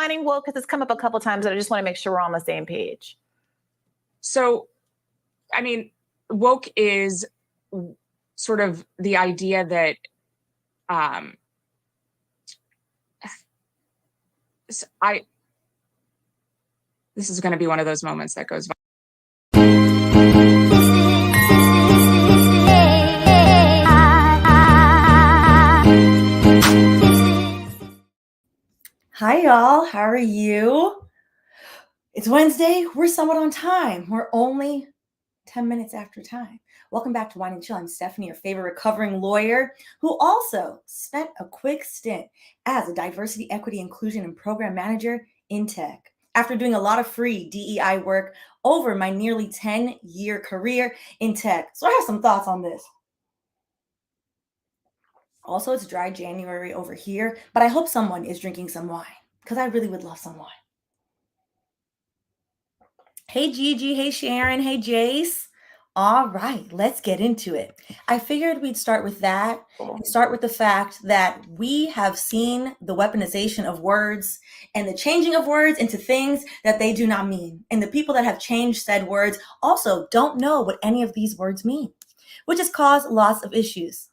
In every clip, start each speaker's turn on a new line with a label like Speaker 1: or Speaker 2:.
Speaker 1: defining woke? Because it's come up a couple times, and I just want to make sure we're on the same page.
Speaker 2: So, I mean, woke is sort of the idea that this is going to be one of those moments that goes viral.
Speaker 3: Hi, y'all. How are you? It's Wednesday. We're somewhat on time. We're only 10 minutes after time. Welcome back to Wine and Chill. I'm Stephanie, your favorite recovering lawyer who also spent a quick stint as a diversity, equity, inclusion, and program manager in tech. After doing a lot of free DEI work over my nearly 10-year career in tech. So I have some thoughts on this. Also, it's dry January over here, but I hope someone is drinking some wine because I really would love some wine. Hey, Gigi. Hey, Sharon. Hey, Jace. All right, let's get into it. I figured we'd start with that and start with the fact that we have seen the weaponization of words and the changing of words into things that they do not mean. And the people that have changed said words also don't know what any of these words mean, which has caused lots of issues.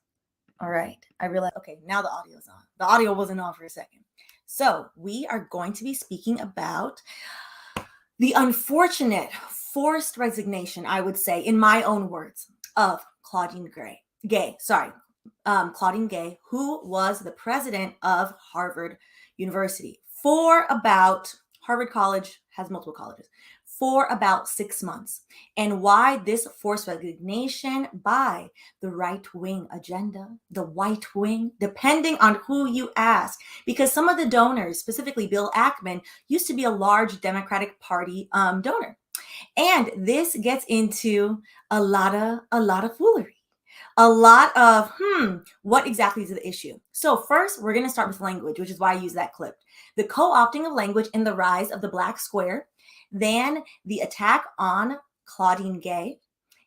Speaker 3: All right, I realize, okay, now the audio's on. The audio wasn't on for a second. So we are going to be speaking about the unfortunate forced resignation, I would say, in my own words, of Claudine Gay, Claudine Gay, who was the president of Harvard University Harvard College has multiple colleges, for about 6 months. And why this forced resignation by the right-wing agenda, the white wing, depending on who you ask, because some of the donors, specifically Bill Ackman, used to be a large Democratic Party donor. And this gets into a lot of foolery. A lot of, what exactly is the issue? So first, we're going to start with language, which is why I use that clip. The co-opting of language and the rise of the Black square. Then the attack on Claudine Gay.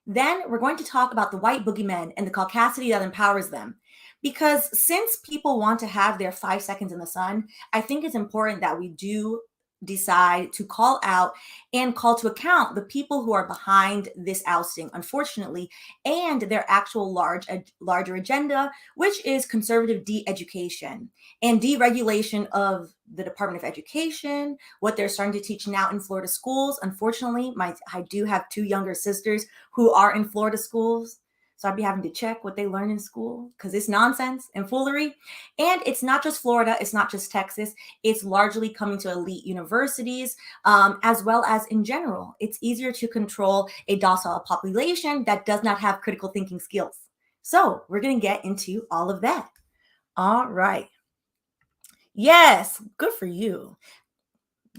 Speaker 3: Then we're going to talk about the white boogeymen and the Caucasity that empowers them. Because since people want to have their 5 seconds in the sun, I think it's important that we do decide to call out and call to account the people who are behind this ousting, unfortunately, and their actual larger agenda, which is conservative de-education and deregulation of the Department of Education, what they're starting to teach now in Florida schools. Unfortunately, I do have 2 younger sisters who are in Florida schools. So I'd be having to check what they learn in school because it's nonsense and foolery. And it's not just Florida. It's not just Texas. It's largely coming to elite universities, as well as in general. It's easier to control a docile population that does not have critical thinking skills. So we're going to get into all of that. All right. Yes, good for you.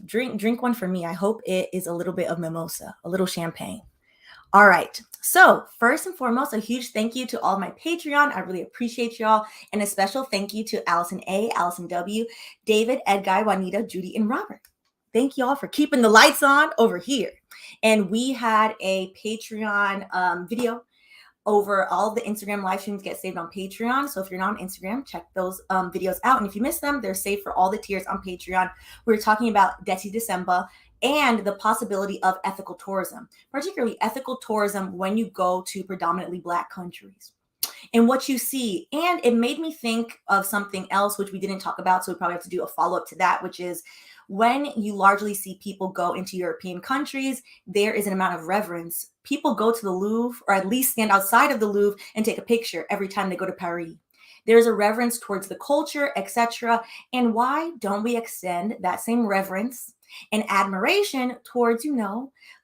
Speaker 3: Drink one for me. I hope it is a little bit of mimosa, a little champagne. All right. So first and foremost, a huge thank you to all my Patreon. I really appreciate y'all. And a special thank you to Allison A, Allison W, David, Edguy, Juanita, Judy, and Robert. Thank y'all for keeping the lights on over here. And we had a Patreon video over all the Instagram live streams get saved on Patreon. So if you're not on Instagram, check those videos out. And if you missed them, they're saved for all the tiers on Patreon. We're talking about Desi December and the possibility of ethical tourism, particularly ethical tourism when you go to predominantly Black countries and what you see. And it made me think of something else, which we didn't talk about. So we probably have to do a follow-up to that, which is when you largely see people go into European countries, there is an amount of reverence. People go to the Louvre, or at least stand outside of the Louvre and take a picture every time they go to Paris. There's a reverence towards the culture, etc. And why don't we extend that same reverence and admiration towards,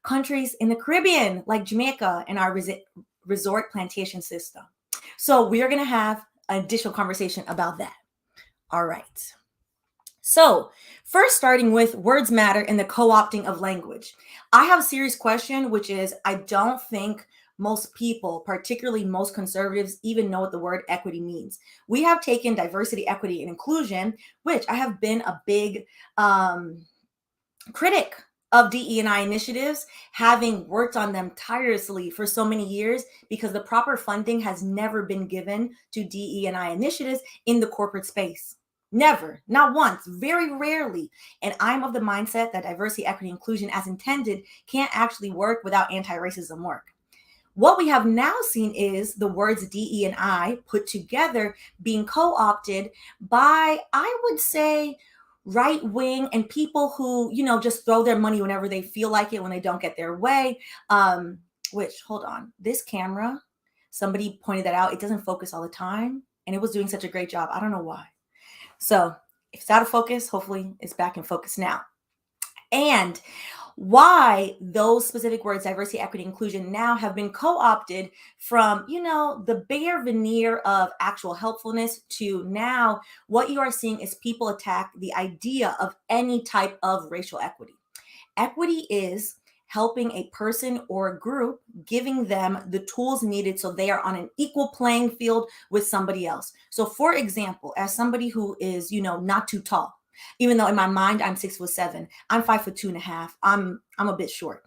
Speaker 3: countries in the Caribbean, like Jamaica and our resort plantation system? So we are going to have an additional conversation about that. All right. So first, starting with words matter and the co-opting of language. I have a serious question, which is, I don't think most people, particularly most conservatives, even know what the word equity means. We have taken diversity, equity, and inclusion, which I have been a big critic of DE&I initiatives, having worked on them tirelessly for so many years, because the proper funding has never been given to DE&I initiatives in the corporate space. Never, not once, very rarely. And I'm of the mindset that diversity, equity, inclusion as intended can't actually work without anti-racism work. What we have now seen is the words DE&I put together being co-opted by, I would say, right wing and people who, just throw their money whenever they feel like it when they don't get their way. Which, hold on, this camera, somebody pointed that out. It doesn't focus all the time. And it was doing such a great job. I don't know why. So if it's out of focus, hopefully it's back in focus now. And why those specific words, diversity, equity, inclusion, now have been co-opted from, the bare veneer of actual helpfulness to now what you are seeing is people attack the idea of any type of racial equity. Equity is helping a person or a group, giving them the tools needed so they are on an equal playing field with somebody else. So for example, as somebody who is, not too tall, even though in my mind I'm 6'7", I'm 5'2.5". I'm a bit short.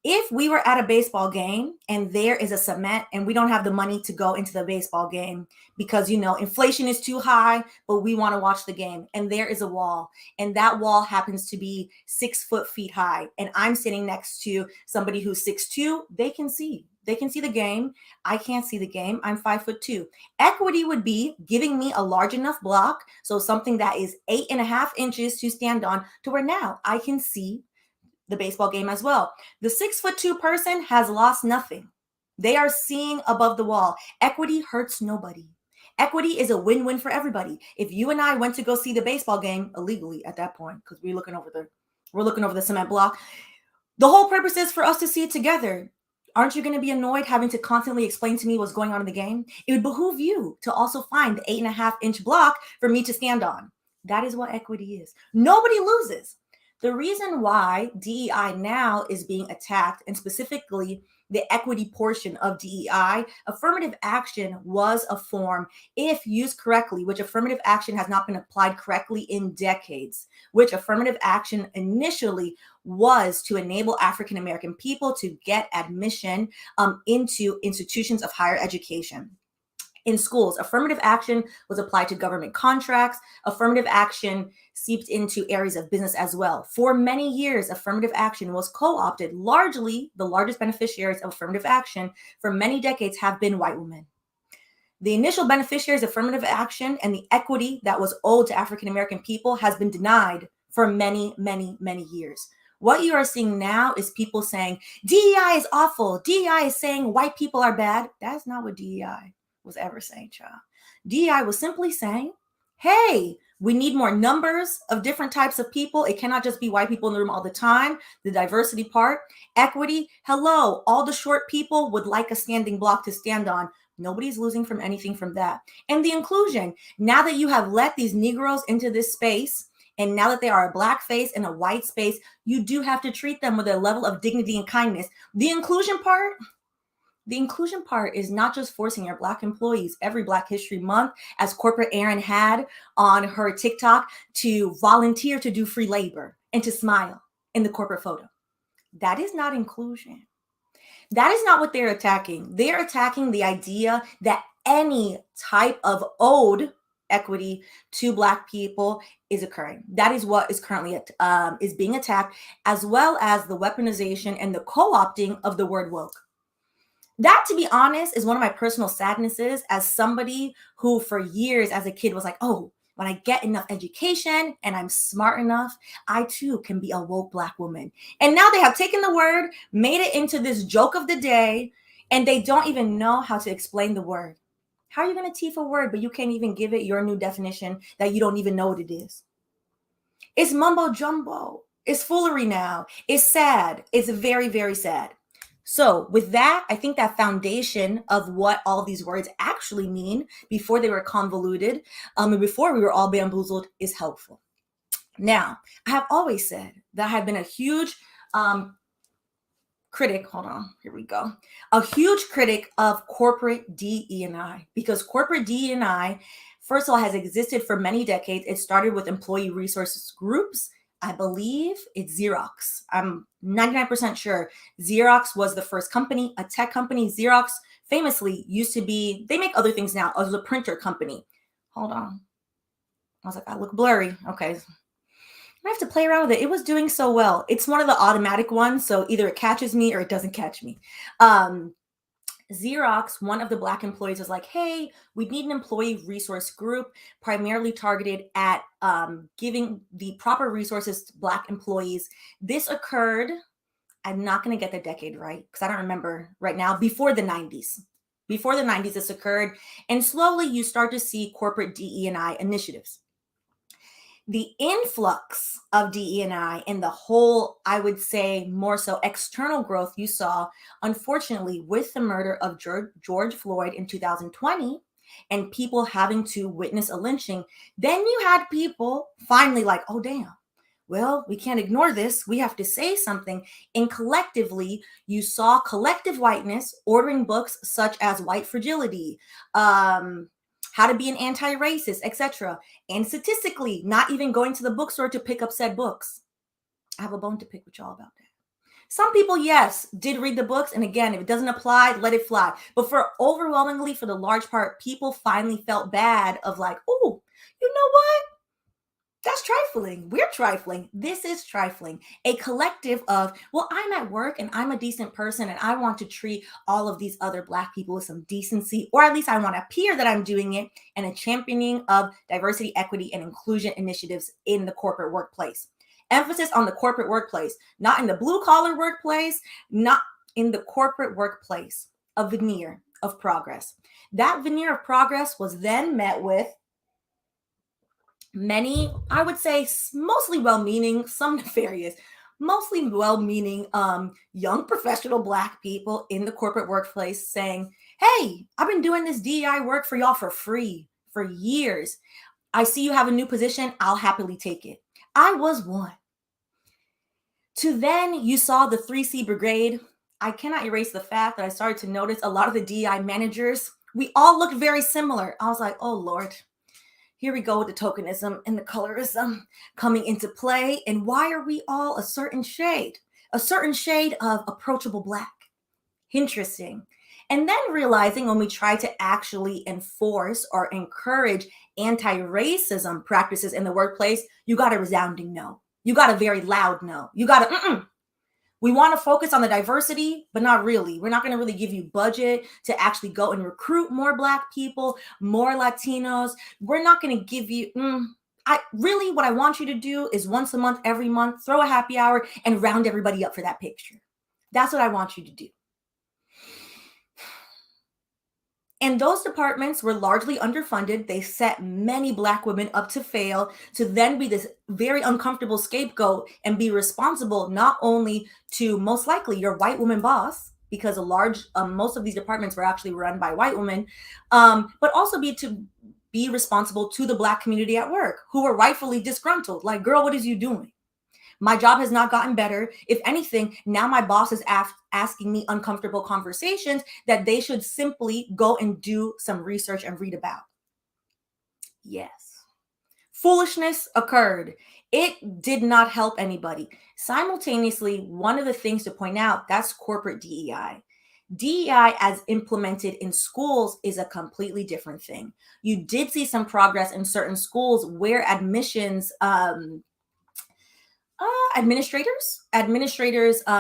Speaker 3: If we were at a baseball game and there is a cement and we don't have the money to go into the baseball game because, inflation is too high, but we want to watch the game, and there is a wall, and that wall happens to be 6 feet high, and I'm sitting next to somebody who's 6'2", they can see the game. I can't see the game. I'm 5'2". Equity would be giving me a large enough block, so something that is 8.5 inches to stand on, to where now I can see the baseball game as well. The 6'2" person has lost nothing. They are seeing above the wall. Equity hurts nobody. Equity is a win-win for everybody. If you and I went to go see the baseball game illegally at that point, because we're looking over the cement block, the whole purpose is for us to see it together. Aren't you going to be annoyed having to constantly explain to me what's going on in the game? It would behoove you to also find the 8.5 inch block for me to stand on. That is what equity is. Nobody loses. The reason why DEI now is being attacked, and specifically the equity portion of DEI, affirmative action was a form, if used correctly, which affirmative action has not been applied correctly in decades, which affirmative action initially was to enable African American people to get admission into institutions of higher education. In schools, affirmative action was applied to government contracts. Affirmative action seeped into areas of business as well. For many years, affirmative action was co-opted. Largely, the largest beneficiaries of affirmative action for many decades have been white women. The initial beneficiaries of affirmative action and the equity that was owed to African American people has been denied for many, many, many years. What you are seeing now is people saying, DEI is awful. DEI is saying white people are bad. That's not what DEI was ever saying, child. DEI was simply saying, hey, we need more numbers of different types of people. It cannot just be white people in the room all the time. The diversity part. Equity, hello, all the short people would like a standing block to stand on. Nobody's losing from anything from that. And the inclusion, now that you have let these Negroes into this space, and now that they are a black face in a white space, you do have to treat them with a level of dignity and kindness. The inclusion part is not just forcing your Black employees every Black History Month, as corporate Erin had on her TikTok, to volunteer to do free labor and to smile in the corporate photo. That is not inclusion. That is not what they're attacking. They're attacking the idea that any type of owed equity to Black people is occurring. That is what is currently is being attacked, as well as the weaponization and the co-opting of the word woke. That, to be honest, is one of my personal sadnesses as somebody who for years as a kid was like, oh, when I get enough education and I'm smart enough, I too can be a woke Black woman. And now they have taken the word, made it into this joke of the day, and they don't even know how to explain the word. How are you going to teach a word, but you can't even give it your new definition that you don't even know what it is? It's mumbo jumbo. It's foolery now. It's sad. It's very, very sad. So with that, I think that foundation of what all these words actually mean before they were convoluted and before we were all bamboozled is helpful. Now, I have always said that I have been a huge critic, a huge critic of corporate DE&I, because corporate DE&I, first of all, has existed for many decades. It started with employee resources groups. I believe it's Xerox. I'm 99% sure Xerox was the first company, a tech company. Xerox famously used to be, they make other things now, as a printer company. Hold on. I was like, I look blurry. Okay. I have to play around with it. It was doing so well. It's one of the automatic ones. So either it catches me or it doesn't catch me. Xerox, one of the Black employees, was like, hey, we need an employee resource group primarily targeted at giving the proper resources to Black employees. This occurred, I'm not going to get the decade right because I don't remember right now, before the 90s. Before the 90s, this occurred. And slowly you start to see corporate DE&I initiatives. The influx of DE&I and the whole, I would say, more so external growth you saw, unfortunately, with the murder of George Floyd in 2020 and people having to witness a lynching, then you had people finally like, oh, damn, well, we can't ignore this. We have to say something. And collectively, you saw collective whiteness ordering books such as White Fragility, How to Be an Anti-Racist, etc. And statistically, not even going to the bookstore to pick up said books. I have a bone to pick with y'all about that. Some people, yes, did read the books. And again, if it doesn't apply, let it fly. But for overwhelmingly, for the large part, people finally felt bad of like, oh, you know what? That's trifling. We're trifling. This is trifling. A collective of, well, I'm at work and I'm a decent person and I want to treat all of these other Black people with some decency, or at least I want to appear that I'm doing it, and a championing of diversity, equity, and inclusion initiatives in the corporate workplace. Emphasis on the corporate workplace, not in the blue collar workplace, not in the corporate workplace, a veneer of progress. That veneer of progress was then met with many, I would say, mostly well-meaning, some nefarious, mostly well-meaning young professional Black people in the corporate workplace saying, hey, I've been doing this DEI work for y'all for free for years. I see you have a new position. I'll happily take it. I was one. To then you saw the 3C Brigade. I cannot erase the fact that I started to notice a lot of the DEI managers, we all looked very similar. I was like, oh, Lord. Here we go with the tokenism and the colorism coming into play. And why are we all a certain shade of approachable Black? Interesting. And then realizing when we try to actually enforce or encourage anti-racism practices in the workplace, you got a resounding no. You got a very loud no. You got a We want to focus on the diversity, but not really. We're not going to really give you budget to actually go and recruit more Black people, more Latinos. We're not going to give you, what I want you to do is once a month, every month, throw a happy hour and round everybody up for that picture. That's what I want you to do. And those departments were largely underfunded. They set many Black women up to fail, to then be this very uncomfortable scapegoat and be responsible not only to most likely your white woman boss, because most of these departments were actually run by white women, but also be responsible to the Black community at work who were rightfully disgruntled. Like, girl, what is you doing? My job has not gotten better. If anything, now my boss is asking me uncomfortable conversations that they should simply go and do some research and read about. Yes. Foolishness occurred. It did not help anybody. Simultaneously, one of the things to point out, that's corporate DEI. DEI as implemented in schools is a completely different thing. You did see some progress in certain schools where administrators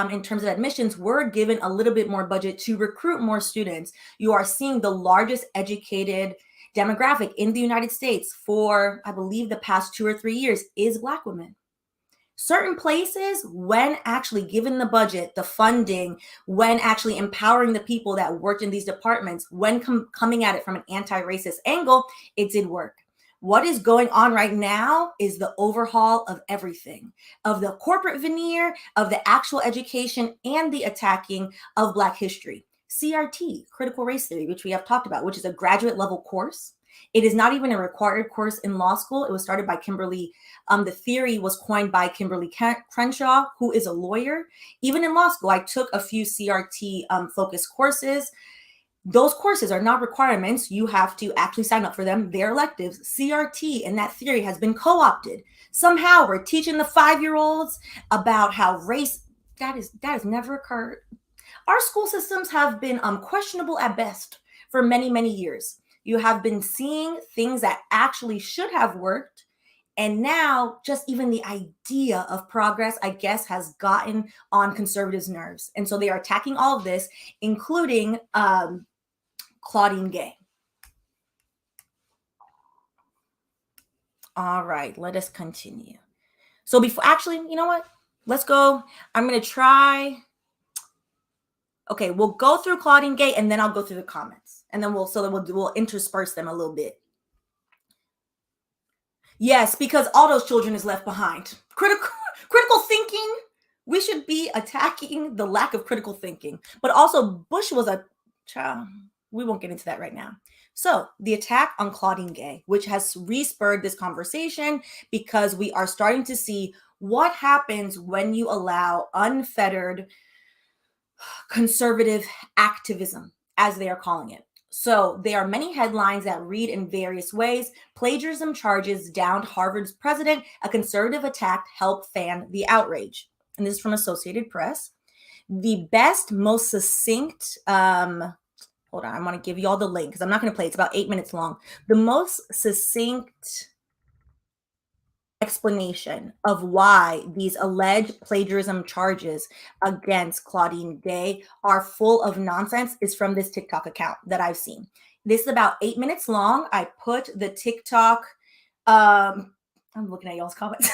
Speaker 3: in terms of admissions were given a little bit more budget to recruit more students. You are seeing the largest educated demographic in the United States for, I believe, the past 2 or 3 years is Black women. Certain places, when actually given the budget, the funding, when actually empowering the people that worked in these departments, when coming at it from an anti-racist angle, it did work. What is going on right now is the overhaul of everything, of the corporate veneer, of the actual education, and the attacking of Black history. CRT, critical race theory, which we have talked about, which is a graduate level course. It is not even a required course in law school. It was started by Kimberly. The theory was coined by Kimberly Crenshaw, who is a lawyer. Even in law school, I took a few CRT focused courses. Those courses are not requirements. You have to actually sign up for them. They're electives. CRT and that theory has been co-opted. Somehow we're teaching the 5-year-olds about how race, that has never occurred. Our school systems have been questionable at best for many, many years. You have been seeing things that actually should have worked And now just even the idea of progress, I guess, has gotten on conservatives' nerves. And so they are attacking all of this, including Claudine Gay. All right, let us continue. So before, actually, you know what? Let's go. I'm going to try. Okay, we'll go through Claudine Gay and then I'll go through the comments. And then we'll intersperse them a little bit. Yes, because all those children is left behind. Critical thinking. We should be attacking the lack of critical thinking. But also Bush was a child. We won't get into that right now. So the attack on Claudine Gay, which has respurred this conversation because we are starting to see what happens when you allow unfettered conservative activism, as they are calling it. So there are many headlines that read in various ways. Plagiarism charges downed Harvard's president. A conservative attack helped fan the outrage. And this is from Associated Press. The best, most succinct, hold on, I want to give you all the link because I'm not going to play it. It's about 8 minutes long. The most succinct explanation of why these alleged plagiarism charges against Claudine Gay are full of nonsense is from this TikTok account that I've seen. This is about 8 minutes long. I put the TikTok, I'm looking at y'all's comments.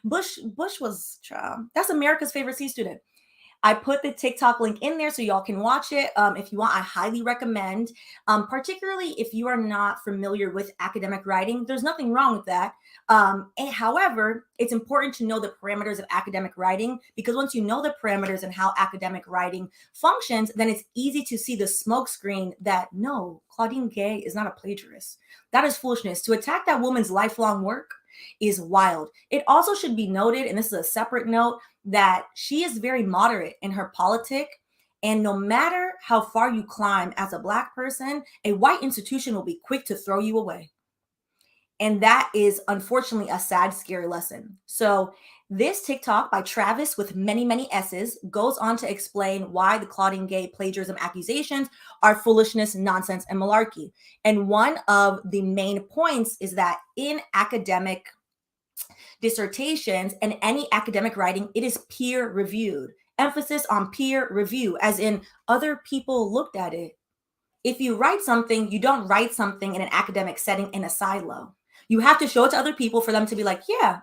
Speaker 3: Bush was, that's America's favorite C student. I put the TikTok link in there so y'all can watch it. If you want, I highly recommend, particularly if you are not familiar with academic writing. There's nothing wrong with that. However, it's important to know the parameters of academic writing, because once you know the parameters and how academic writing functions, then it's easy to see the smokescreen that no, Claudine Gay is not a plagiarist. That is foolishness. To attack that woman's lifelong work is wild. It also should be noted, and this is a separate note, that she is very moderate in her politic. And no matter how far you climb as a Black person, a white institution will be quick to throw you away. And that is unfortunately a sad, scary lesson. So this TikTok by Travis with many, many S's goes on to explain why the Claudine Gay plagiarism accusations are foolishness, nonsense, and malarkey. And one of the main points is that in academic dissertations and any academic writing, it is peer reviewed. Emphasis on peer review, as in other people looked at it. If you write something, you don't write something in an academic setting in a silo. You have to show it to other people for them to be like, yeah,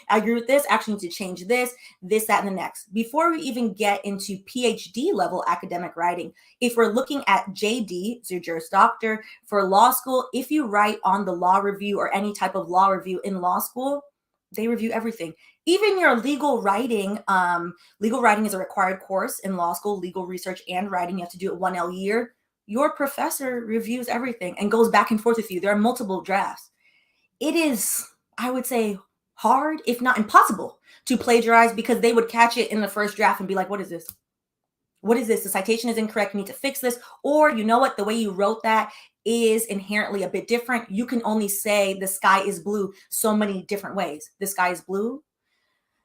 Speaker 3: I agree with this. Actually need to change this, that, and the next. Before we even get into PhD level academic writing, if we're looking at JD, it's your Juris Doctor, for law school, if you write on the law review or any type of law review in law school, they review everything. Even your legal writing is a required course in law school, legal research and writing. You have to do it 1L year. Your professor reviews everything and goes back and forth with you. There are multiple drafts. It is, I would say, hard, if not impossible, to plagiarize, because they would catch it in the first draft and be like, what is this? What is this? The citation is incorrect. You need to fix this. Or you know what? The way you wrote that is inherently a bit different. You can only say the sky is blue so many different ways. The sky is blue.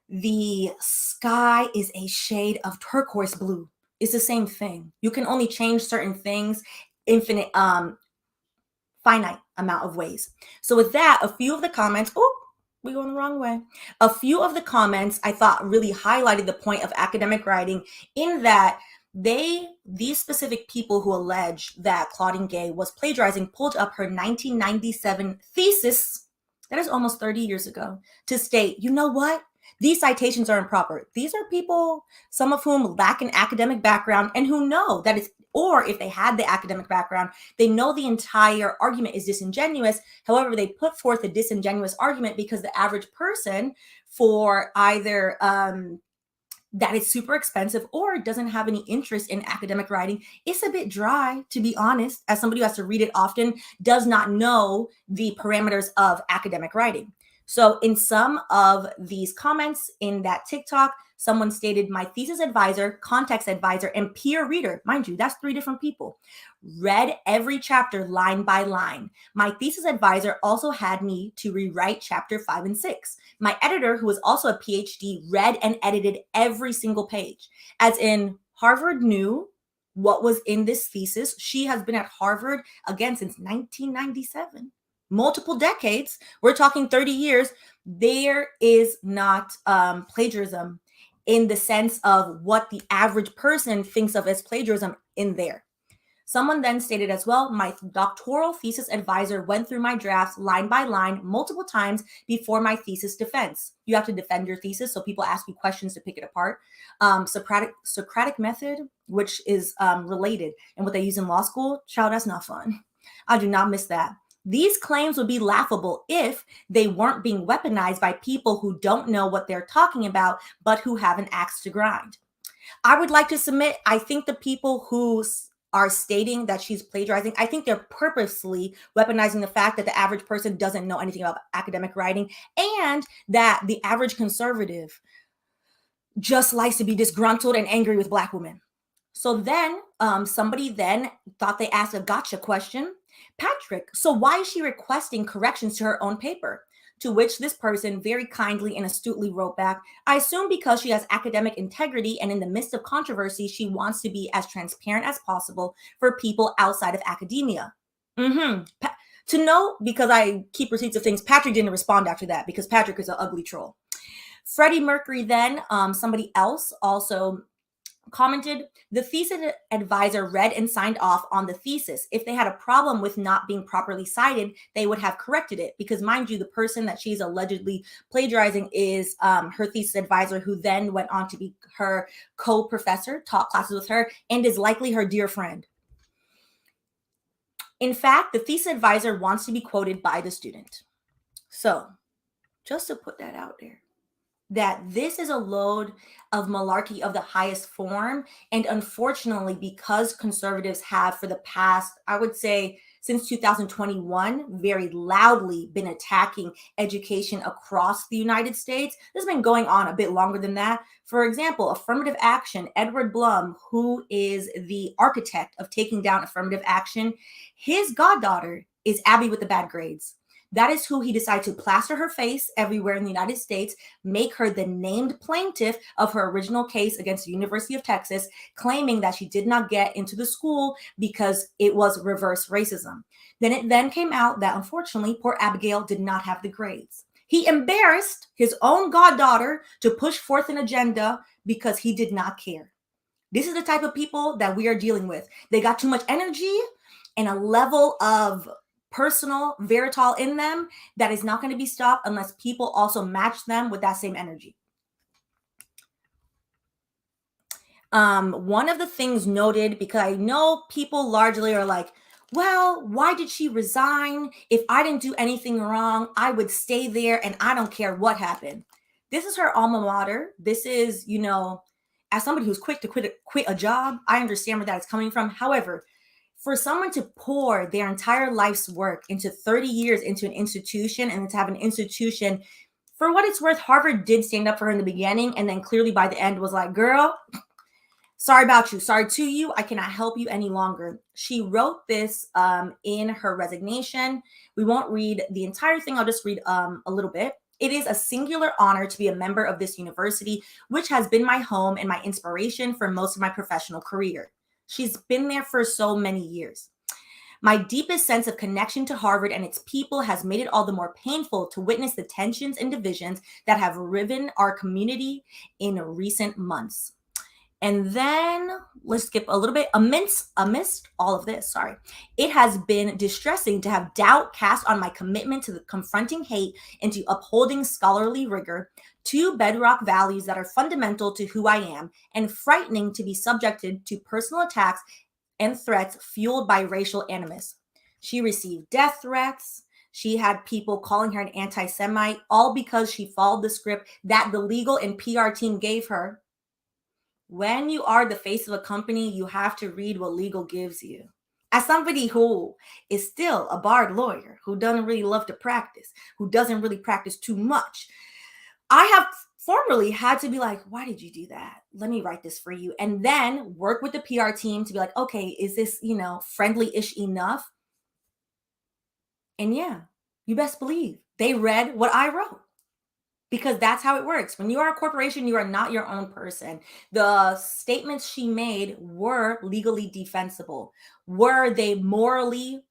Speaker 3: The sky is a shade of turquoise blue. It's the same thing. You can only change certain things finite amount of ways. So with that, a few of the comments, we're going the wrong way. A few of the comments I thought really highlighted the point of academic writing, in that these specific people who allege that Claudine Gay was plagiarizing pulled up her 1997 thesis, that is almost 30 years ago, to state, you know what? These citations are improper. These are people, some of whom lack an academic background and who know that it's, or if they had the academic background, they know the entire argument is disingenuous. However, they put forth a disingenuous argument because the average person, for either that it's super expensive or doesn't have any interest in academic writing, it's a bit dry, to be honest, as somebody who has to read it often, does not know the parameters of academic writing. So in some of these comments in that TikTok, someone stated, my thesis advisor, context advisor, and peer reader, mind you, that's 3 different people, read every chapter line by line. My thesis advisor also had me to rewrite chapter 5 and 6. My editor, who was also a PhD, read and edited every single page. As in, Harvard knew what was in this thesis. She has been at Harvard, again, since 1997. multiple decades, we're talking 30 years, there is not plagiarism in the sense of what the average person thinks of as plagiarism in there. Someone then stated as well, my doctoral thesis advisor went through my drafts line by line multiple times before my thesis defense. You have to defend your thesis, so people ask you questions to pick it apart. Socratic method, which is related, and what they use in law school, child, that's not fun. I do not miss that. These claims would be laughable if they weren't being weaponized by people who don't know what they're talking about, but who have an axe to grind. I would like to submit, I think the people who are stating that she's plagiarizing, I think they're purposely weaponizing the fact that the average person doesn't know anything about academic writing, and that the average conservative just likes to be disgruntled and angry with Black women. So then somebody then thought they asked a gotcha question. Patrick, so why is she requesting corrections to her own paper? To which this person very kindly and astutely wrote back, I assume because she has academic integrity and in the midst of controversy, she wants to be as transparent as possible for people outside of academia. To know, because I keep receipts of things, Patrick didn't respond after that because Patrick is an ugly troll. Freddie Mercury then, somebody else also commented, the thesis advisor read and signed off on the thesis. If they had a problem with not being properly cited, they would have corrected it. Because mind you, the person that she's allegedly plagiarizing is her thesis advisor, who then went on to be her co-professor, taught classes with her, and is likely her dear friend. In fact, the thesis advisor wants to be quoted by the student. So just to put that out there, that this is a load of malarkey of the highest form. And unfortunately, because conservatives have for the past, I would say since 2021, very loudly been attacking education across the United States, this has been going on a bit longer than that. For example, affirmative action, Edward Blum, who is the architect of taking down affirmative action, his goddaughter is Abby with the bad grades. That is who he decided to plaster her face everywhere in the United States, make her the named plaintiff of her original case against the University of Texas, claiming that she did not get into the school because it was reverse racism. Then it came out that unfortunately, poor Abigail did not have the grades. He embarrassed his own goddaughter to push forth an agenda because he did not care. This is the type of people that we are dealing with. They got too much energy and a level of personal vitriol in them that is not going to be stopped unless people also match them with that same energy. One of the things noted, because I know people largely are like, well, why did she resign? If I didn't do anything wrong, I would stay there and I don't care what happened. This is her alma mater. This is, you know, as somebody who's quick to quit a job, I understand where that is coming from. However, for someone to pour their entire life's work into 30 years into an institution, and to have an institution, for what it's worth, Harvard did stand up for her in the beginning, and then clearly by the end was like, girl, sorry about you. Sorry to you. I cannot help you any longer. She wrote this in her resignation. We won't read the entire thing. I'll just read a little bit. It is a singular honor to be a member of this university, which has been my home and my inspiration for most of my professional career. She's been there for so many years. My deepest sense of connection to Harvard and its people has made it all the more painful to witness the tensions and divisions that have riven our community in recent months. And then let's skip a little bit. Amidst all of this, it has been distressing to have doubt cast on my commitment to confronting hate and to upholding scholarly rigor, two bedrock values that are fundamental to who I am, and frightening to be subjected to personal attacks and threats fueled by racial animus. She received death threats. She had people calling her an anti-Semite, all because she followed the script that the legal and PR team gave her. When you are the face of a company, you have to read what legal gives you. As somebody who is still a barred lawyer, who doesn't really love to practice, who doesn't really practice too much, I have formerly had to be like, why did you do that? Let me write this for you. And then work with the PR team to be like, okay, is this, friendly-ish enough? And yeah, you best believe they read what I wrote. Because that's how it works. When you are a corporation, you are not your own person. The statements she made were legally defensible. Were they morally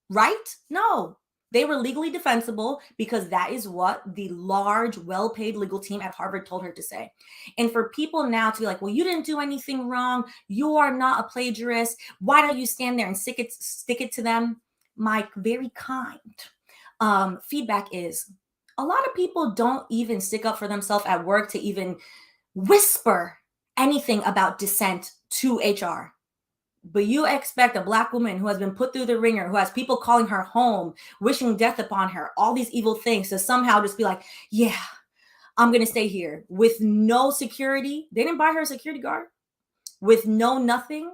Speaker 3: right? No. They were legally defensible because that is what the large, well-paid legal team at Harvard told her to say. And for people now to be like, well, you didn't do anything wrong. You are not a plagiarist. Why don't you stand there and stick it to them? My very kind feedback is a lot of people don't even stick up for themselves at work to even whisper anything about dissent to HR. But you expect a Black woman who has been put through the ringer, who has people calling her home, wishing death upon her, all these evil things, to somehow just be like, yeah, I'm going to stay here with no security. They didn't buy her a security guard, with no nothing.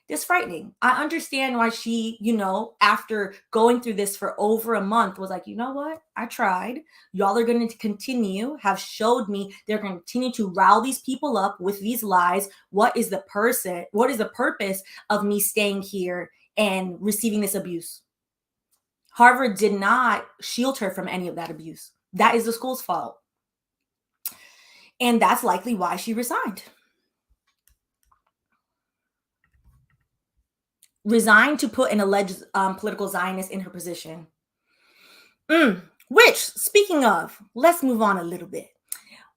Speaker 3: It's frightening. I understand why she, after going through this for over a month, was like, you know what? I tried. Y'all are going to continue, have showed me they're going to continue to rile these people up with these lies. What is the purpose of me staying here and receiving this abuse? Harvard did not shield her from any of that abuse. That is the school's fault. And that's likely why she resigned. Resigned to put an alleged political Zionist in her position. Which, speaking of, let's move on a little bit.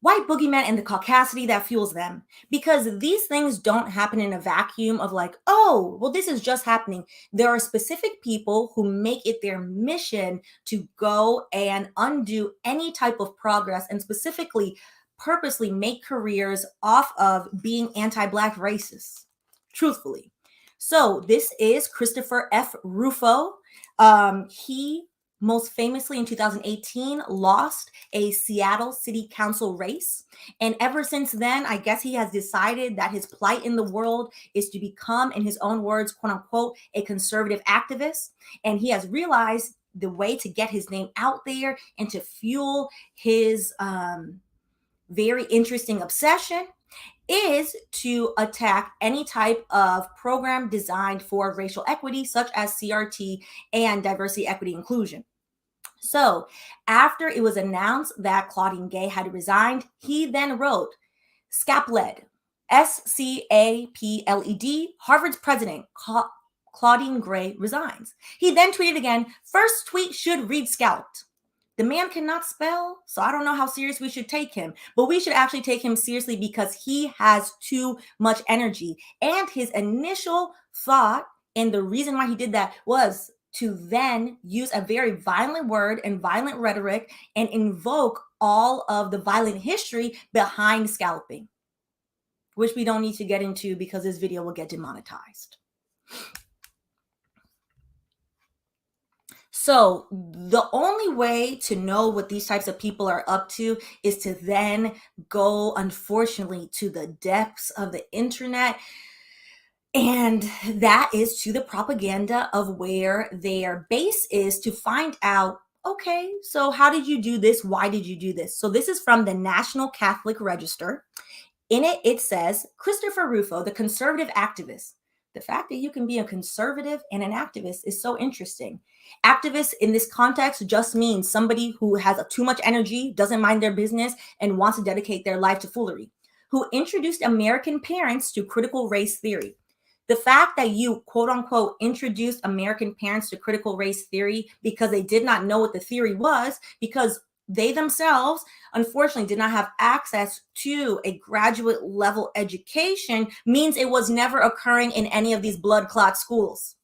Speaker 3: White boogeyman and the Caucasity that fuels them. Because these things don't happen in a vacuum of like, oh, well, this is just happening. There are specific people who make it their mission to go and undo any type of progress, and specifically purposely make careers off of being anti-Black racists, truthfully. So this is Christopher F. Rufo. He most famously in 2018 lost a Seattle City Council race. And ever since then, I guess he has decided that his plight in the world is to become, in his own words, quote unquote, a conservative activist. And he has realized the way to get his name out there and to fuel his very interesting obsession is to attack any type of program designed for racial equity, such as CRT and diversity, equity, inclusion. So after it was announced that Claudine Gay had resigned, he then wrote, SCAPLED, SCAPLED, Harvard's president, Claudine Gay resigns. He then tweeted again, first tweet should read scalped. The man cannot spell, so I don't know how serious we should take him, but we should actually take him seriously because he has too much energy. And his initial thought, and the reason why he did that, was to then use a very violent word and violent rhetoric and invoke all of the violent history behind scalping, which we don't need to get into because this video will get demonetized. So the only way to know what these types of people are up to is to then go, unfortunately, to the depths of the internet. And that is to the propaganda of where their base is, to find out, okay, so how did you do this? Why did you do this? So this is from the National Catholic Register. In it, it says, Christopher Rufo, the conservative activist. The fact that you can be a conservative and an activist is so interesting. Activist in this context just means somebody who has too much energy, doesn't mind their business, and wants to dedicate their life to foolery, who introduced American parents to critical race theory. The fact that you, quote unquote, introduced American parents to critical race theory because they did not know what the theory was, because they themselves, unfortunately, did not have access to a graduate level education, means it was never occurring in any of these blood clot schools.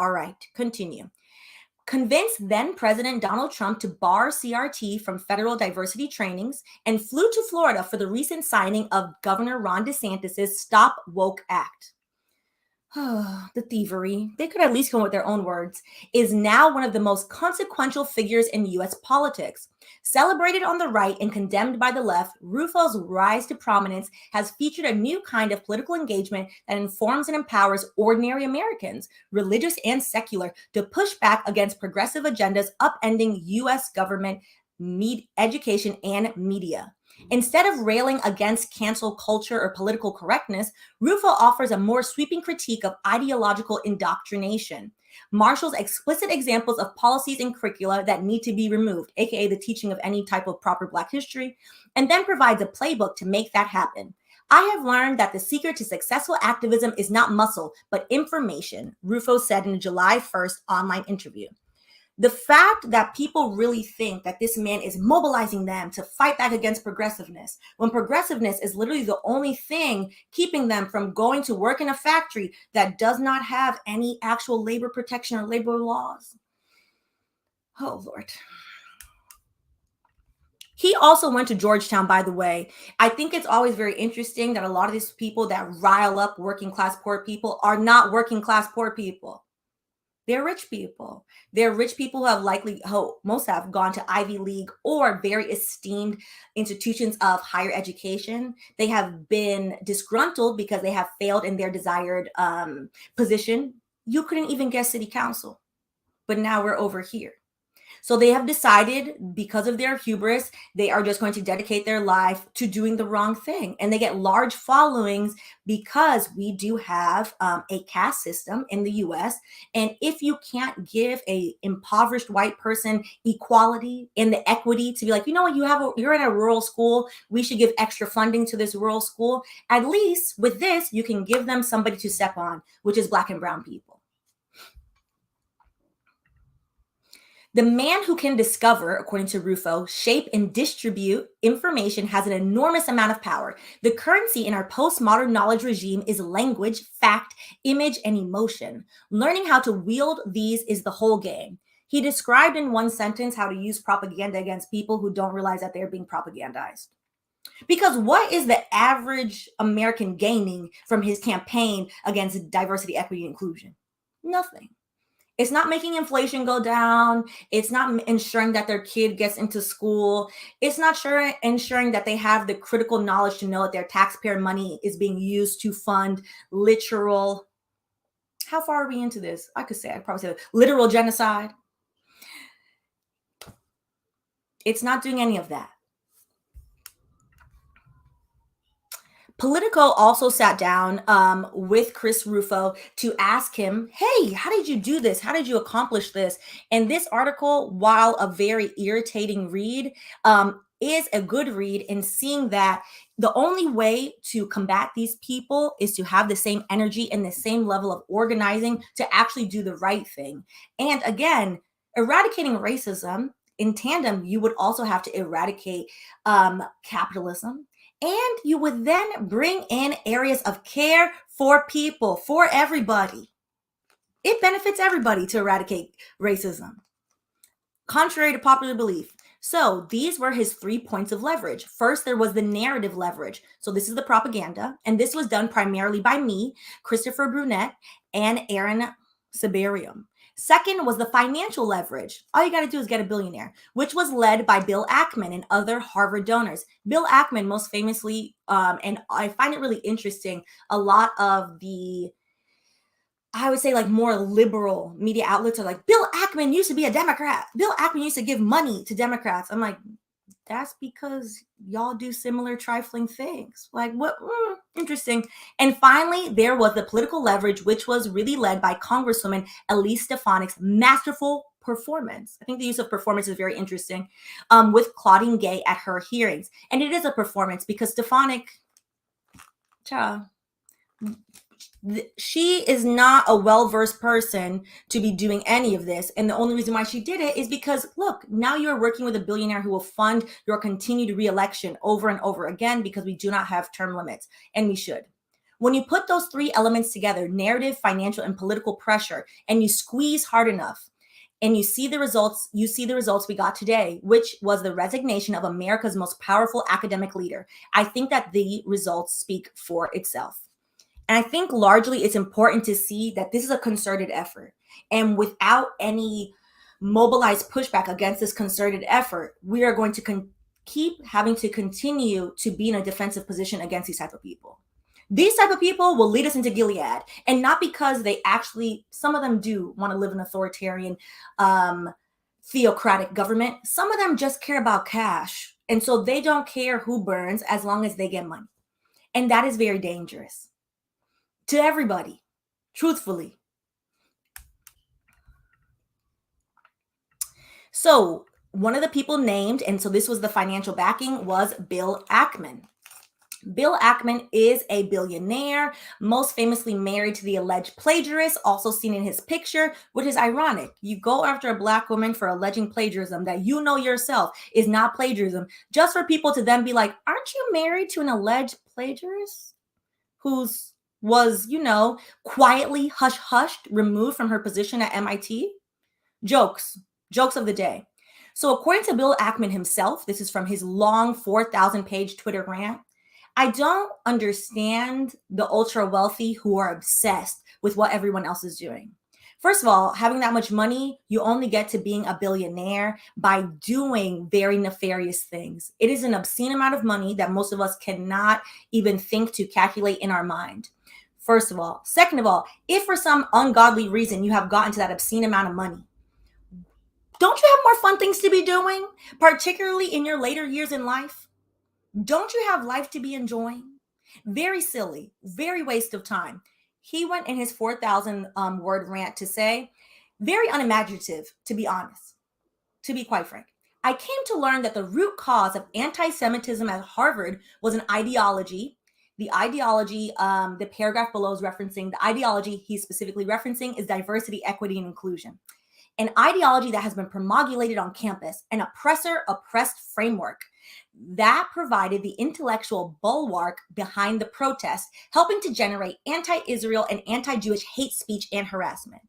Speaker 3: All right, continue. Convinced then President Donald Trump to bar CRT from federal diversity trainings and flew to Florida for the recent signing of Governor Ron DeSantis' Stop Woke Act. The thievery, they could at least come with their own words, is now one of the most consequential figures in U.S. politics. Celebrated on the right and condemned by the left, Rufo's rise to prominence has featured a new kind of political engagement that informs and empowers ordinary Americans, religious and secular, to push back against progressive agendas upending U.S. government, education, and media. Instead of railing against cancel culture or political correctness, Rufo offers a more sweeping critique of ideological indoctrination, marshals explicit examples of policies and curricula that need to be removed, aka the teaching of any type of proper Black history, and then provides a playbook to make that happen. I have learned that the secret to successful activism is not muscle, but information, Rufo said in a July 1st online interview. The fact that people really think that this man is mobilizing them to fight back against progressiveness, when progressiveness is literally the only thing keeping them from going to work in a factory that does not have any actual labor protection or labor laws. Oh, Lord. He also went to Georgetown, by the way. I think it's always very interesting that a lot of these people that rile up working class poor people are not working class poor people. They're rich people. They're rich people who most have gone to Ivy League or very esteemed institutions of higher education. They have been disgruntled because they have failed in their desired position. You couldn't even get city council, but now we're over here. So they have decided, because of their hubris, they are just going to dedicate their life to doing the wrong thing. And they get large followings because we do have a caste system in the US. And if you can't give a impoverished white person equality and the equity to be like, you know what, you're in a rural school, we should give extra funding to this rural school. At least with this, you can give them somebody to step on, which is Black and brown people. The man who can discover, according to Rufo, shape and distribute information has an enormous amount of power. The currency in our postmodern knowledge regime is language, fact, image, and emotion. Learning how to wield these is the whole game. He described in one sentence how to use propaganda against people who don't realize that they're being propagandized. Because what is the average American gaining from his campaign against diversity, equity, and inclusion? Nothing. It's not making inflation go down. It's not ensuring that their kid gets into school. It's not ensuring that they have the critical knowledge to know that their taxpayer money is being used to fund literal, how far are we into this? I'd probably say literal genocide. It's not doing any of that. Politico also sat down with Chris Rufo to ask him, hey, how did you do this? How did you accomplish this? And this article, while a very irritating read, is a good read in seeing that the only way to combat these people is to have the same energy and the same level of organizing to actually do the right thing. And again, eradicating racism, in tandem, you would also have to eradicate capitalism. And you would then bring in areas of care for people, for everybody. It benefits everybody to eradicate racism, contrary to popular belief. So these were his 3 points of leverage. First, there was the narrative leverage. So this is the propaganda. And this was done primarily by me, Christopher Brunette, and Aaron Siberium. Second was the financial leverage. All you got to do is get a billionaire, which was led by Bill Ackman and other Harvard donors. Bill Ackman, most famously, and I find it really interesting, a lot of the, I would say, like more liberal media outlets are like, Bill Ackman used to be a Democrat. Bill Ackman used to give money to Democrats. I'm like, that's because y'all do similar trifling things. Like, what? Interesting. And finally, there was the political leverage, which was really led by Congresswoman Elise Stefanik's masterful performance. I think the use of performance is very interesting, with Claudine Gay at her hearings. And it is a performance because Stefanik, she is not a well-versed person to be doing any of this. And the only reason why she did it is because, look, now you're working with a billionaire who will fund your continued re-election over and over again because we do not have term limits, and we should. When you put those 3 elements together, narrative, financial, and political pressure, and you squeeze hard enough, and you see the results we got today, which was the resignation of America's most powerful academic leader. I think that the results speak for itself. And I think largely it's important to see that this is a concerted effort. And without any mobilized pushback against this concerted effort, we are going to keep having to continue to be in a defensive position against these type of people. These type of people will lead us into Gilead. And not because they actually, some of them do want to live in authoritarian, theocratic government. Some of them just care about cash. And so they don't care who burns as long as they get money. And that is very dangerous. To everybody, truthfully. So one of the people named, and so this was the financial backing, was Bill Ackman. Bill Ackman is a billionaire, most famously married to the alleged plagiarist, also seen in his picture, which is ironic. You go after a Black woman for alleging plagiarism that you know yourself is not plagiarism, just for people to then be like, aren't you married to an alleged plagiarist who's was, quietly hush-hushed, removed from her position at MIT? Jokes of the day. So according to Bill Ackman himself, this is from his long 4,000-page Twitter rant, I don't understand the ultra wealthy who are obsessed with what everyone else is doing. First of all, having that much money, you only get to being a billionaire by doing very nefarious things. It is an obscene amount of money that most of us cannot even think to calculate in our mind. First of all. Second of all, if for some ungodly reason you have gotten to that obscene amount of money, don't you have more fun things to be doing, particularly in your later years in life? Don't you have life to be enjoying? Very silly, very waste of time. He went in his 4,000 word rant to say, very unimaginative, to be honest, to be quite frank. I came to learn that the root cause of anti-Semitism at Harvard was an ideology. The ideology, the paragraph below is referencing, the ideology he's specifically referencing is diversity, equity, and inclusion. An ideology that has been promulgated on campus, an oppressor-oppressed framework that provided the intellectual bulwark behind the protest, helping to generate anti-Israel and anti-Jewish hate speech and harassment.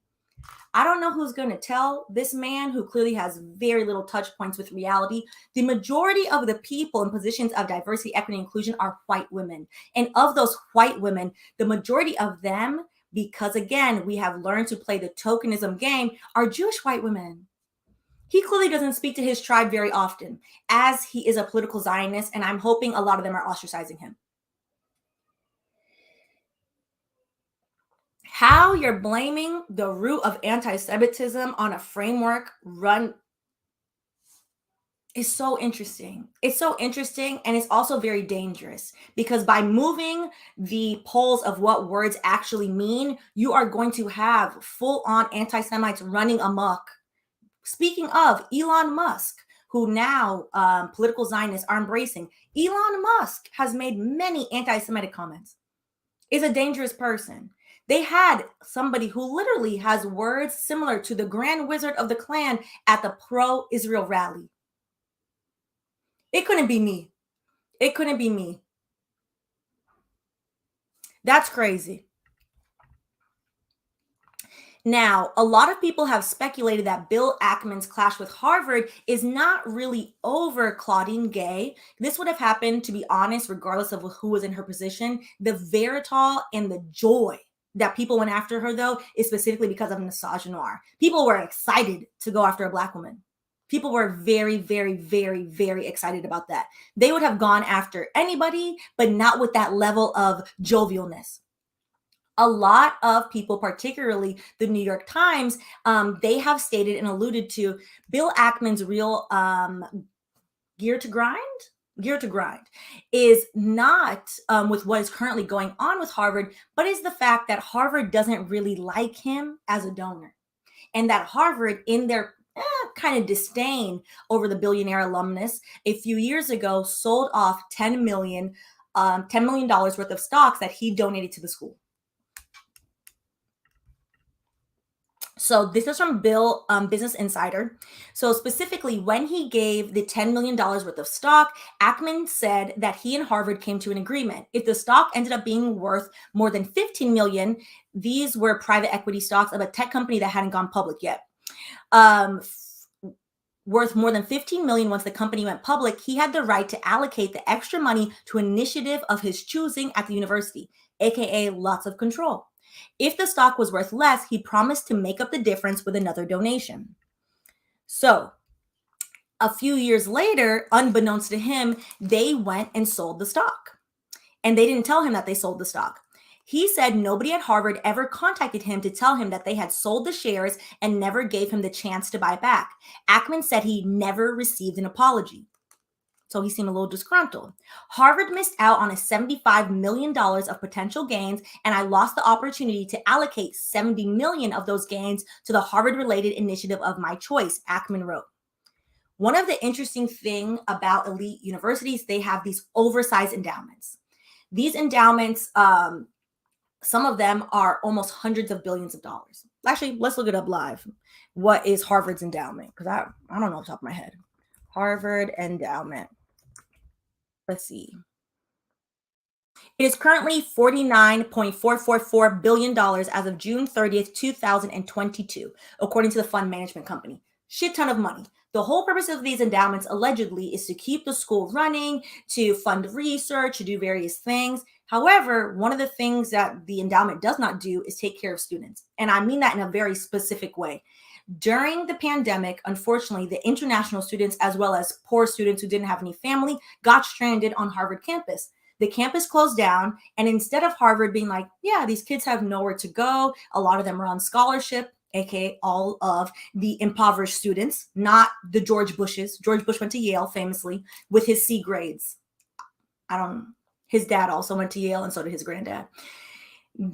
Speaker 3: I don't know who's going to tell this man, who clearly has very little touch points with reality. The majority of the people in positions of diversity, equity, and inclusion are white women. And of those white women, the majority of them, because again, we have learned to play the tokenism game, are Jewish white women. He clearly doesn't speak to his tribe very often, as he is a political Zionist, and I'm hoping a lot of them are ostracizing him. How you're blaming the root of anti-Semitism on a framework run is so interesting. It's so interesting, and it's also very dangerous, because by moving the poles of what words actually mean, you are going to have full-on anti-Semites running amok. Speaking of Elon Musk, who now political Zionists are embracing, Elon Musk has made many anti-Semitic comments, is a dangerous person. They had somebody who literally has words similar to the Grand Wizard of the Klan at the pro-Israel rally. It couldn't be me. It couldn't be me. That's crazy. Now, a lot of people have speculated that Bill Ackman's clash with Harvard is not really over Claudine Gay. This would have happened, to be honest, regardless of who was in her position. The veritable and the joy that people went after her, though, is specifically because of misogynoir. People were excited to go after a Black woman. People were very, very, very, very excited about that. They would have gone after anybody, but not with that level of jovialness. A lot of people, particularly the New York Times, they have stated and alluded to Bill Ackman's real gear to grind is not with what is currently going on with Harvard, but is the fact that Harvard doesn't really like him as a donor, and that Harvard, in their kind of disdain over the billionaire alumnus, a few years ago sold off $10 million worth of stocks that he donated to the school. So this is from Bill, Business Insider. So specifically, when he gave the $10 million worth of stock, Ackman said that he and Harvard came to an agreement. If the stock ended up being worth more than $15 million, these were private equity stocks of a tech company that hadn't gone public yet. Worth more than $15 million once the company went public, he had the right to allocate the extra money to an initiative of his choosing at the university, aka lots of control. If the stock was worth less, he promised to make up the difference with another donation. So a few years later, unbeknownst to him, they went and sold the stock. And they didn't tell him that they sold the stock. He said nobody at Harvard ever contacted him to tell him that they had sold the shares and never gave him the chance to buy back. Ackman said he never received an apology. So he seemed a little disgruntled. Harvard missed out on a $75 million of potential gains, and I lost the opportunity to allocate $70 million of those gains to the Harvard-related initiative of my choice, Ackman wrote. One of the interesting things about elite universities, they have these oversized endowments. These endowments, some of them are almost hundreds of billions of dollars. Actually, let's look it up live. What is Harvard's endowment? Because I don't know off the top of my head. Harvard endowment. Let's see. It is currently $49.444 billion as of June 30th, 2022, according to the fund management company. Shit ton of money. The whole purpose of these endowments allegedly is to keep the school running, to fund research, to do various things. However, one of the things that the endowment does not do is take care of students. And I mean that in a very specific way. During the pandemic, unfortunately, the international students, as well as poor students who didn't have any family, got stranded on Harvard campus. The campus closed down, and instead of Harvard being like, yeah, these kids have nowhere to go, a lot of them are on scholarship, aka all of the impoverished students, not the George Bushes. George Bush went to Yale famously with his C grades. His dad also went to Yale, and so did his granddad.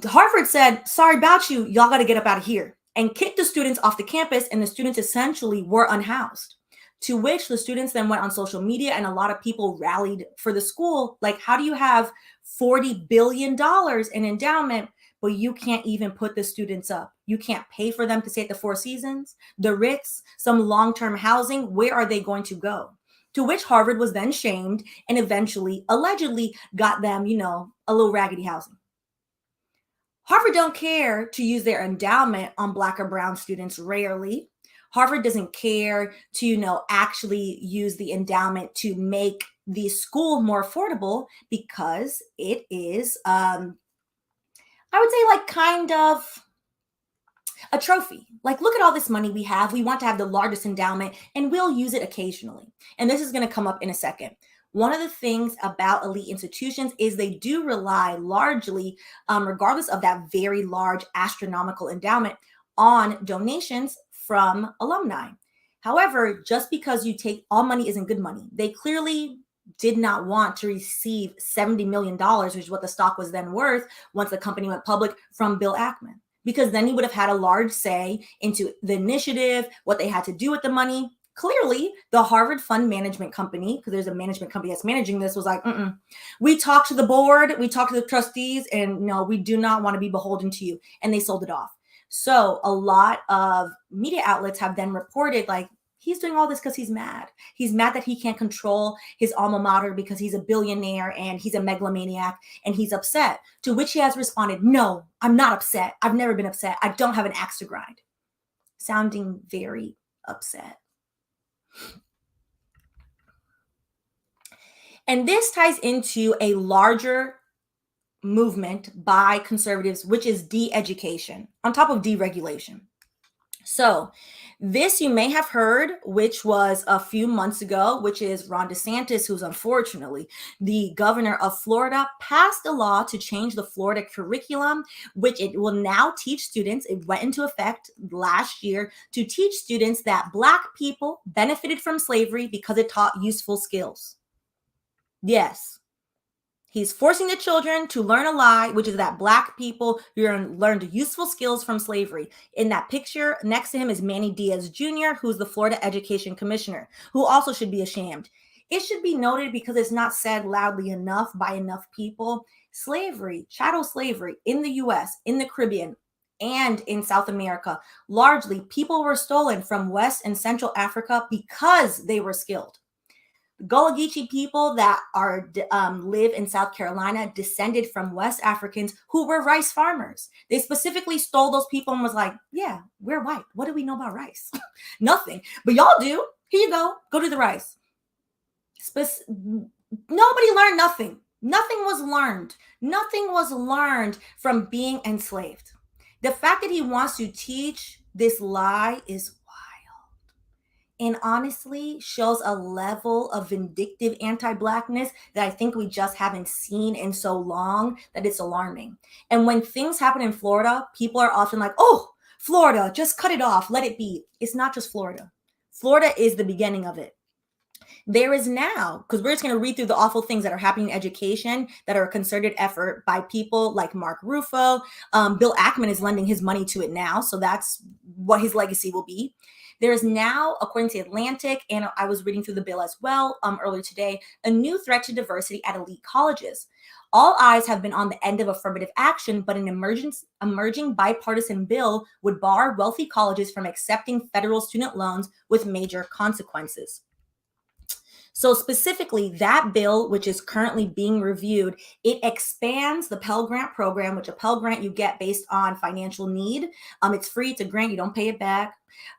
Speaker 3: Harvard said, sorry about you, y'all got to get up out of here, and kicked the students off the campus, and the students essentially were unhoused. To which the students then went on social media, and a lot of people rallied for the school. Like, how do you have $40 billion in endowment, but you can't even put the students up? You can't pay for them to stay at the Four Seasons, the Ritz, some long-term housing. Where are they going to go? To which Harvard was then shamed and eventually, allegedly, got them, a little raggedy housing. Harvard don't care to use their endowment on Black or brown students, rarely. Harvard doesn't care to, actually use the endowment to make the school more affordable, because it is, I would say, like, kind of a trophy. Like, look at all this money we have. We want to have the largest endowment, and we'll use it occasionally. And this is going to come up in a second. One of the things about elite institutions is they do rely largely, regardless of that very large astronomical endowment, on donations from alumni. However, just because you take all money isn't good money. They clearly did not want to receive $70 million, which is what the stock was then worth once the company went public, from Bill Ackman, because then he would have had a large say into the initiative, what they had to do with the money. Clearly, the Harvard Fund Management Company, because there's a management company that's managing this, was like, we talked to the board, we talked to the trustees, and no, we do not want to be beholden to you. And they sold it off. So a lot of media outlets have then reported, like, he's doing all this because he's mad. He's mad that he can't control his alma mater because he's a billionaire and he's a megalomaniac, and he's upset. To which he has responded, no, I'm not upset. I've never been upset. I don't have an axe to grind. Sounding very upset. And this ties into a larger movement by conservatives, which is de-education on top of deregulation. So this you may have heard, which was a few months ago, which is Ron DeSantis, who's unfortunately the governor of Florida, passed a law to change the Florida curriculum, which it will now teach students. It went into effect last year to teach students that Black people benefited from slavery because it taught useful skills. Yes. He's forcing the children to learn a lie, which is that Black people learned useful skills from slavery. In that picture next to him is Manny Diaz Jr., who's the Florida Education Commissioner, who also should be ashamed. It should be noted, because it's not said loudly enough by enough people. Slavery, chattel slavery in the US, in the Caribbean, and in South America, largely people were stolen from West and Central Africa because they were skilled. Gullah Geechee people that live in South Carolina descended from West Africans who were rice farmers. They specifically stole those people and was like, yeah, we're white. What do we know about rice? Nothing. But y'all do. Here you go. Go do the rice. Nobody learned nothing. Nothing was learned. Nothing was learned from being enslaved. The fact that he wants to teach this lie is and honestly shows a level of vindictive anti-Blackness that I think we just haven't seen in so long that it's alarming. And when things happen in Florida, people are often like, oh, Florida, just cut it off, let it be. It's not just Florida. Florida is the beginning of it. There is now, because we're just going to read through the awful things that are happening in education that are a concerted effort by people like Mark Rufo. Bill Ackman is lending his money to it now, so that's what his legacy will be. There is now, according to Atlantic, and I was reading through the bill as well earlier today, a new threat to diversity at elite colleges. All eyes have been on the end of affirmative action, but an emerging bipartisan bill would bar wealthy colleges from accepting federal student loans with major consequences. So specifically, that bill, which is currently being reviewed, it expands the Pell Grant program, which a Pell Grant you get based on financial need. It's free, it's a grant, you don't pay it back.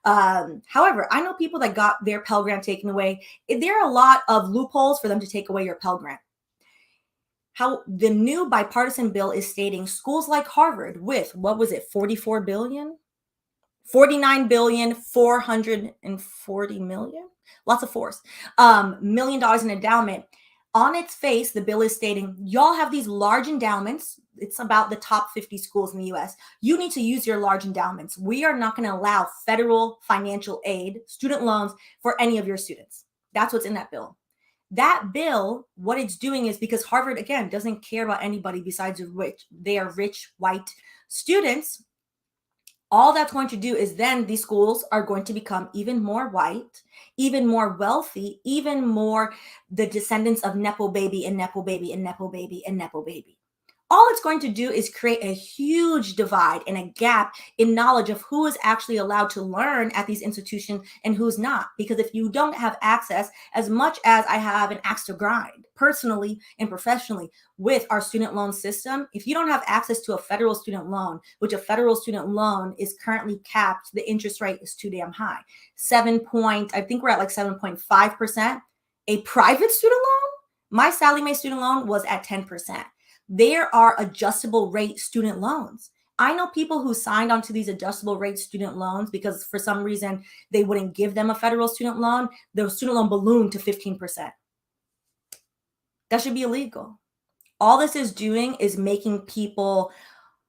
Speaker 3: However, I know people that got their Pell Grant taken away. There are a lot of loopholes for them to take away your Pell Grant. How the new bipartisan bill is stating schools like Harvard with, what was it, 44 billion? 49 billion, 440 million, lots of fours, $1 million in endowment. On its face, the bill is stating, y'all have these large endowments. It's about the top 50 schools in the US. You need to use your large endowments. We are not going to allow federal financial aid, student loans for any of your students. That's what's in that bill. That bill, what it's doing is, because Harvard, again, doesn't care about anybody besides rich. They are rich white students. All that's going to do is then these schools are going to become even more white, even more wealthy, even more the descendants of Nepo baby and Nepo baby and Nepo baby and Nepo baby. All it's going to do is create a huge divide and a gap in knowledge of who is actually allowed to learn at these institutions and who's not. Because if you don't have access, as much as I have an axe to grind personally and professionally with our student loan system, if you don't have access to a federal student loan, which a federal student loan is currently capped, the interest rate is too damn high. I think we're at like 7.5%. A private student loan, my Sallie Mae student loan was at 10%. There are adjustable rate student loans. I know people who signed onto these adjustable rate student loans because for some reason they wouldn't give them a federal student loan. The student loan ballooned to 15%. That should be illegal. All this is doing is making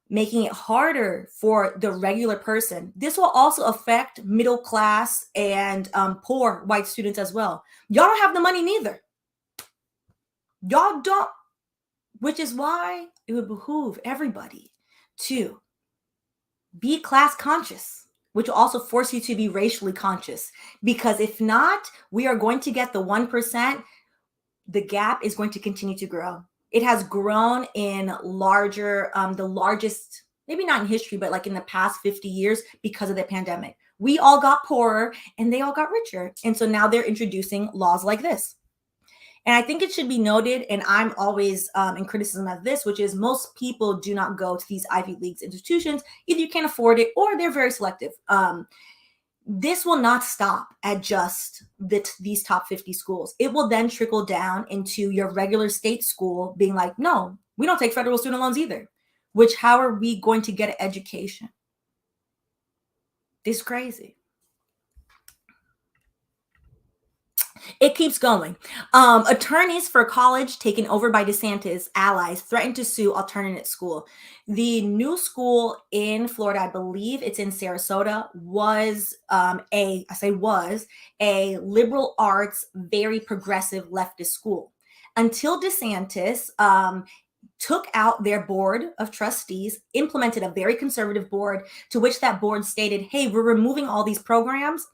Speaker 3: it harder for the regular person. This will also affect middle class and poor white students as well. Y'all don't have the money neither. Y'all don't. Which is why it would behoove everybody to be class conscious, which will also force you to be racially conscious. Because if not, we are going to get the 1%. The gap is going to continue to grow. It has grown in the largest, maybe not in history, but like in the past 50 years because of the pandemic. We all got poorer and they all got richer. And so now they're introducing laws like this. And I think it should be noted, and I'm always in criticism of this, which is most people do not go to these Ivy League institutions. Either you can't afford it or they're very selective. This will not stop at just these top 50 schools. It will then trickle down into your regular state school being like, no, we don't take federal student loans either. Which, how are we going to get an education? This is crazy. It keeps going. Attorneys for college taken over by DeSantis allies threaten to sue alternate school. The new school in Florida, I believe it's in Sarasota, was a liberal arts, very progressive leftist school. Until DeSantis took out their board of trustees, implemented a very conservative board, to which that board stated, hey, we're removing all these programs.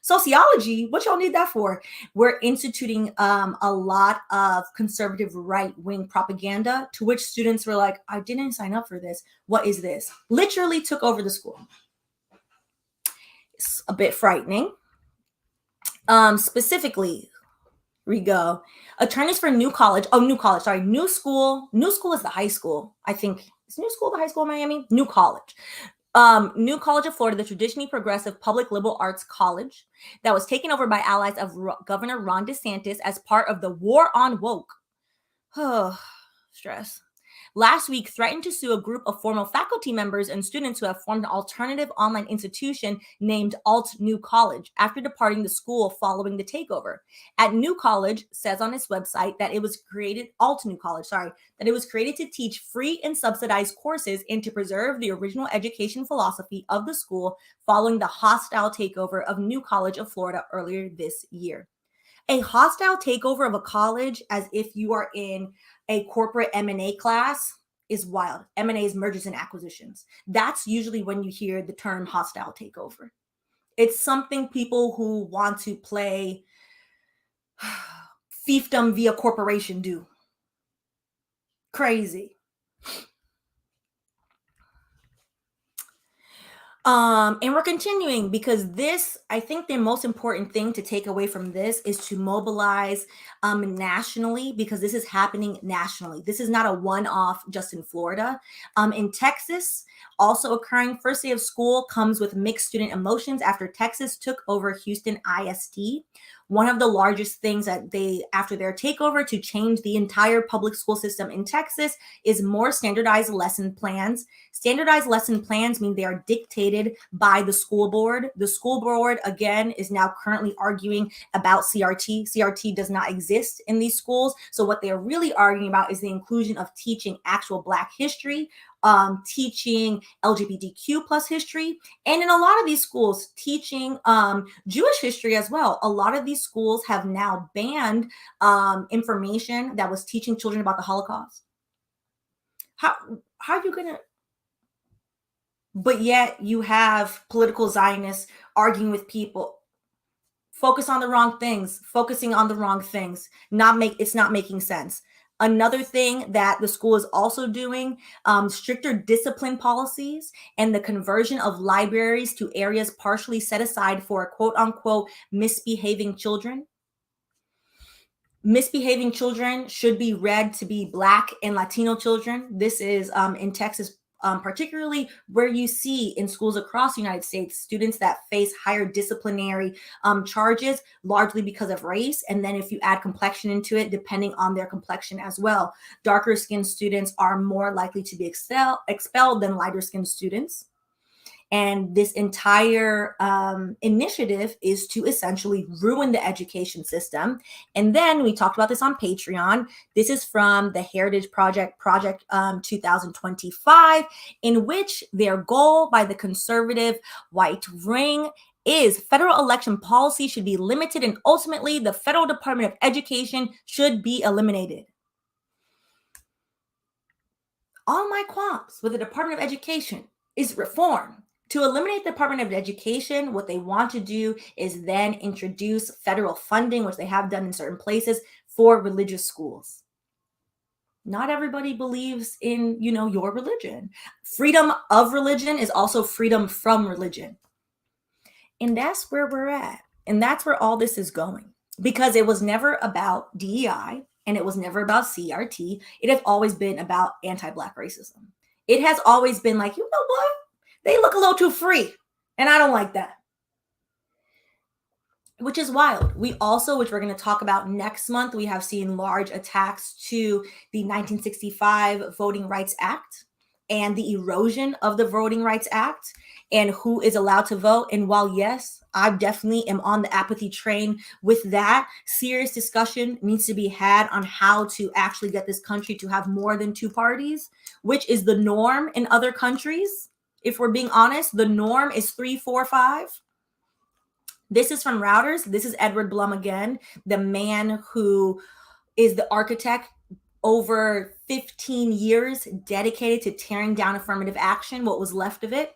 Speaker 3: Sociology, what y'all need that for? We're instituting a lot of conservative right-wing propaganda, to which students were like, I didn't sign up for this. What is this? Literally took over the school. It's a bit frightening. Specifically, we go. Attorneys for New School is the high school. I think, is New School the high school in Miami? New College. New College of Florida, the traditionally progressive public liberal arts college that was taken over by allies of Governor Ron DeSantis as part of the war on woke. Oh, stress. Last week threatened to sue a group of former faculty members and students who have formed an alternative online institution named Alt New College after departing the school following the takeover. At New College says on its website that it was created, that it was created to teach free and subsidized courses and to preserve the original education philosophy of the school following the hostile takeover of New College of Florida earlier this year. A hostile takeover of a college as if you are in a corporate M&A class is wild. M&A is mergers and acquisitions. That's usually when you hear the term hostile takeover. It's something people who want to play fiefdom via corporation do. Crazy. And we're continuing because this, I think the most important thing to take away from this is to mobilize nationally, because this is happening nationally. This is not a one-off just in Florida. In Texas, also occurring, first day of school comes with mixed student emotions after Texas took over Houston ISD. One of the largest things that they, after their takeover to change the entire public school system in Texas, is more standardized lesson plans. Standardized lesson plans mean they are dictated by the school board. The school board, again, is now currently arguing about CRT. CRT does not exist in these schools. So what they're really arguing about is the inclusion of teaching actual Black history, teaching LGBTQ plus history, and in a lot of these schools, teaching Jewish history as well. A lot of these schools have now banned information that was teaching children about the Holocaust. How are you gonna? But yet you have political Zionists arguing with people. Focus on the wrong things, focusing on the wrong things. It's not making sense. Another thing that the school is also doing, stricter discipline policies and the conversion of libraries to areas partially set aside for quote unquote misbehaving children. Misbehaving children should be read to be Black and Latino children. This is in Texas, particularly where you see in schools across the United States, students that face higher disciplinary charges, largely because of race. And then if you add complexion into it, depending on their complexion as well, darker skinned students are more likely to be expelled than lighter skinned students. And this entire initiative is to essentially ruin the education system. And then we talked about this on Patreon. This is from the Heritage Project 2025, in which their goal by the conservative white ring is federal election policy should be limited, and ultimately the federal Department of Education should be eliminated. All my qualms with the Department of Education is reform. To eliminate the Department of Education, what they want to do is then introduce federal funding, which they have done in certain places, for religious schools. Not everybody believes in, your religion. Freedom of religion is also freedom from religion. And that's where we're at. And that's where all this is going. Because it was never about DEI and it was never about CRT. It has always been about anti-Black racism. It has always been like, you know what? They look a little too free, and I don't like that. Which is wild. We also, which we're going to talk about next month, we have seen large attacks to the 1965 Voting Rights Act and the erosion of the Voting Rights Act and who is allowed to vote. And while, yes, I definitely am on the apathy train with that, serious discussion needs to be had on how to actually get this country to have more than two parties, which is the norm in other countries. If we're being honest, the norm is 3, 4, 5. This is from Reuters. This is Edward Blum again, the man who is the architect over 15 years dedicated to tearing down affirmative action, what was left of it.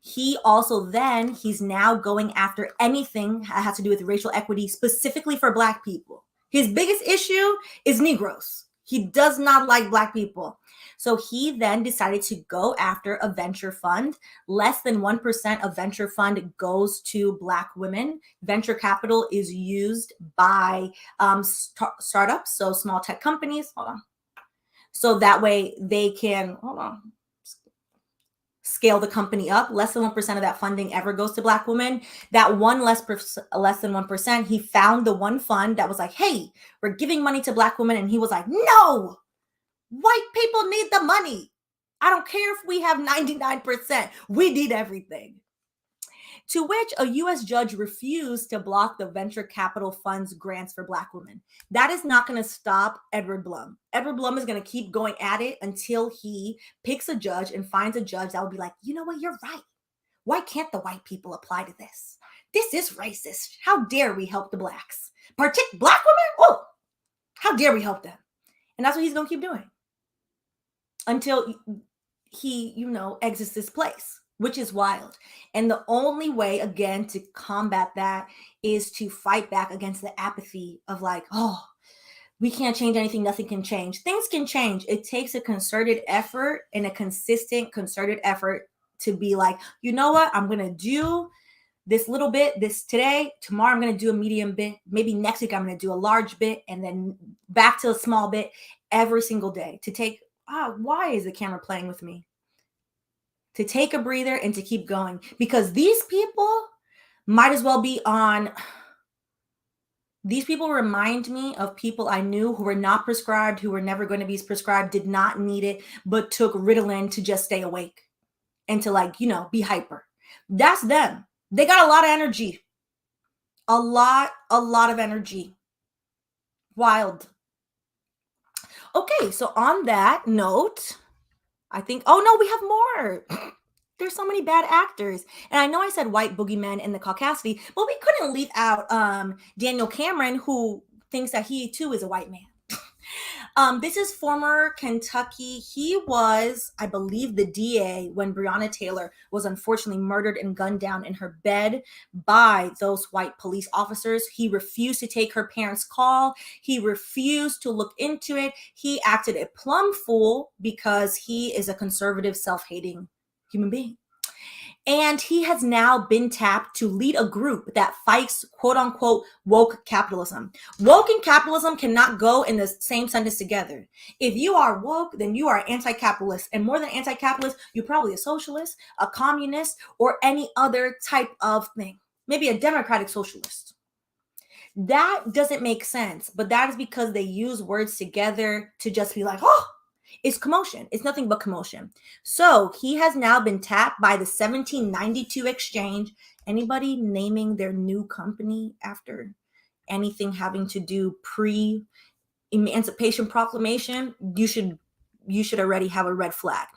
Speaker 3: He also he's now going after anything that has to do with racial equity, specifically for Black people. His biggest issue is Negroes. He does not like Black people. So he then decided to go after a venture fund. Less than 1% of venture fund goes to Black women. Venture capital is used by startups, so small tech companies. Hold on. So that way they can, scale the company up. Less than 1% of that funding ever goes to Black women. That less than 1%, he found the one fund that was like, hey, we're giving money to Black women. And he was like, no, white people need the money. I don't care if we have 99%. We need everything. To which a U.S. judge refused to block the venture capital fund's grants for Black women. That is not going to stop Edward Blum. Edward Blum is going to keep going at it until he picks a judge and finds a judge that will be like, you know what, you're right. Why can't the white people apply to this? This is racist. How dare we help the Blacks? Black women? Oh, how dare we help them? And that's what he's going to keep doing until he, exits this place. which is wild. And the only way, again, to combat that is to fight back against the apathy of like, oh, we can't change anything, nothing can change. Things can change. It takes a concerted effort and a consistent concerted effort to be like, you know what, I'm going to do this little bit, this today, tomorrow I'm going to do a medium bit, maybe next week I'm going to do a large bit, and then back to a small bit every single day to take, why is the camera playing with me? To take a breather and to keep going, because these people might as well be on. These people remind me of people I knew who were not prescribed, who were never going to be prescribed, did not need it, but took Ritalin to just stay awake and to, like, you know, be hyper. That's them. They got a lot of energy. A lot of energy. Wild. Okay, so on that note, I think, oh no, we have more. There's so many bad actors. And I know I said white boogeymen in the Caucasity, but we couldn't leave out Daniel Cameron, who thinks that he too is a white man. This is former Kentucky. He was, I believe, the DA when Breonna Taylor was unfortunately murdered and gunned down in her bed by those white police officers. He refused to take her parents' call. He refused to look into it. He acted a plumb fool because he is a conservative, self-hating human being. And he has now been tapped to lead a group that fights, quote unquote, woke capitalism. Woke and capitalism cannot go in the same sentence together. If you are woke, then you are anti-capitalist. And more than anti-capitalist, you're probably a socialist, a communist, or any other type of thing. Maybe a democratic socialist. That doesn't make sense, but that is because they use words together to just be like, oh, it's commotion. It's nothing but commotion. So he has now been tapped by the 1792 exchange. Anybody naming their new company after anything having to do pre-Emancipation Proclamation, you should already have a red flag.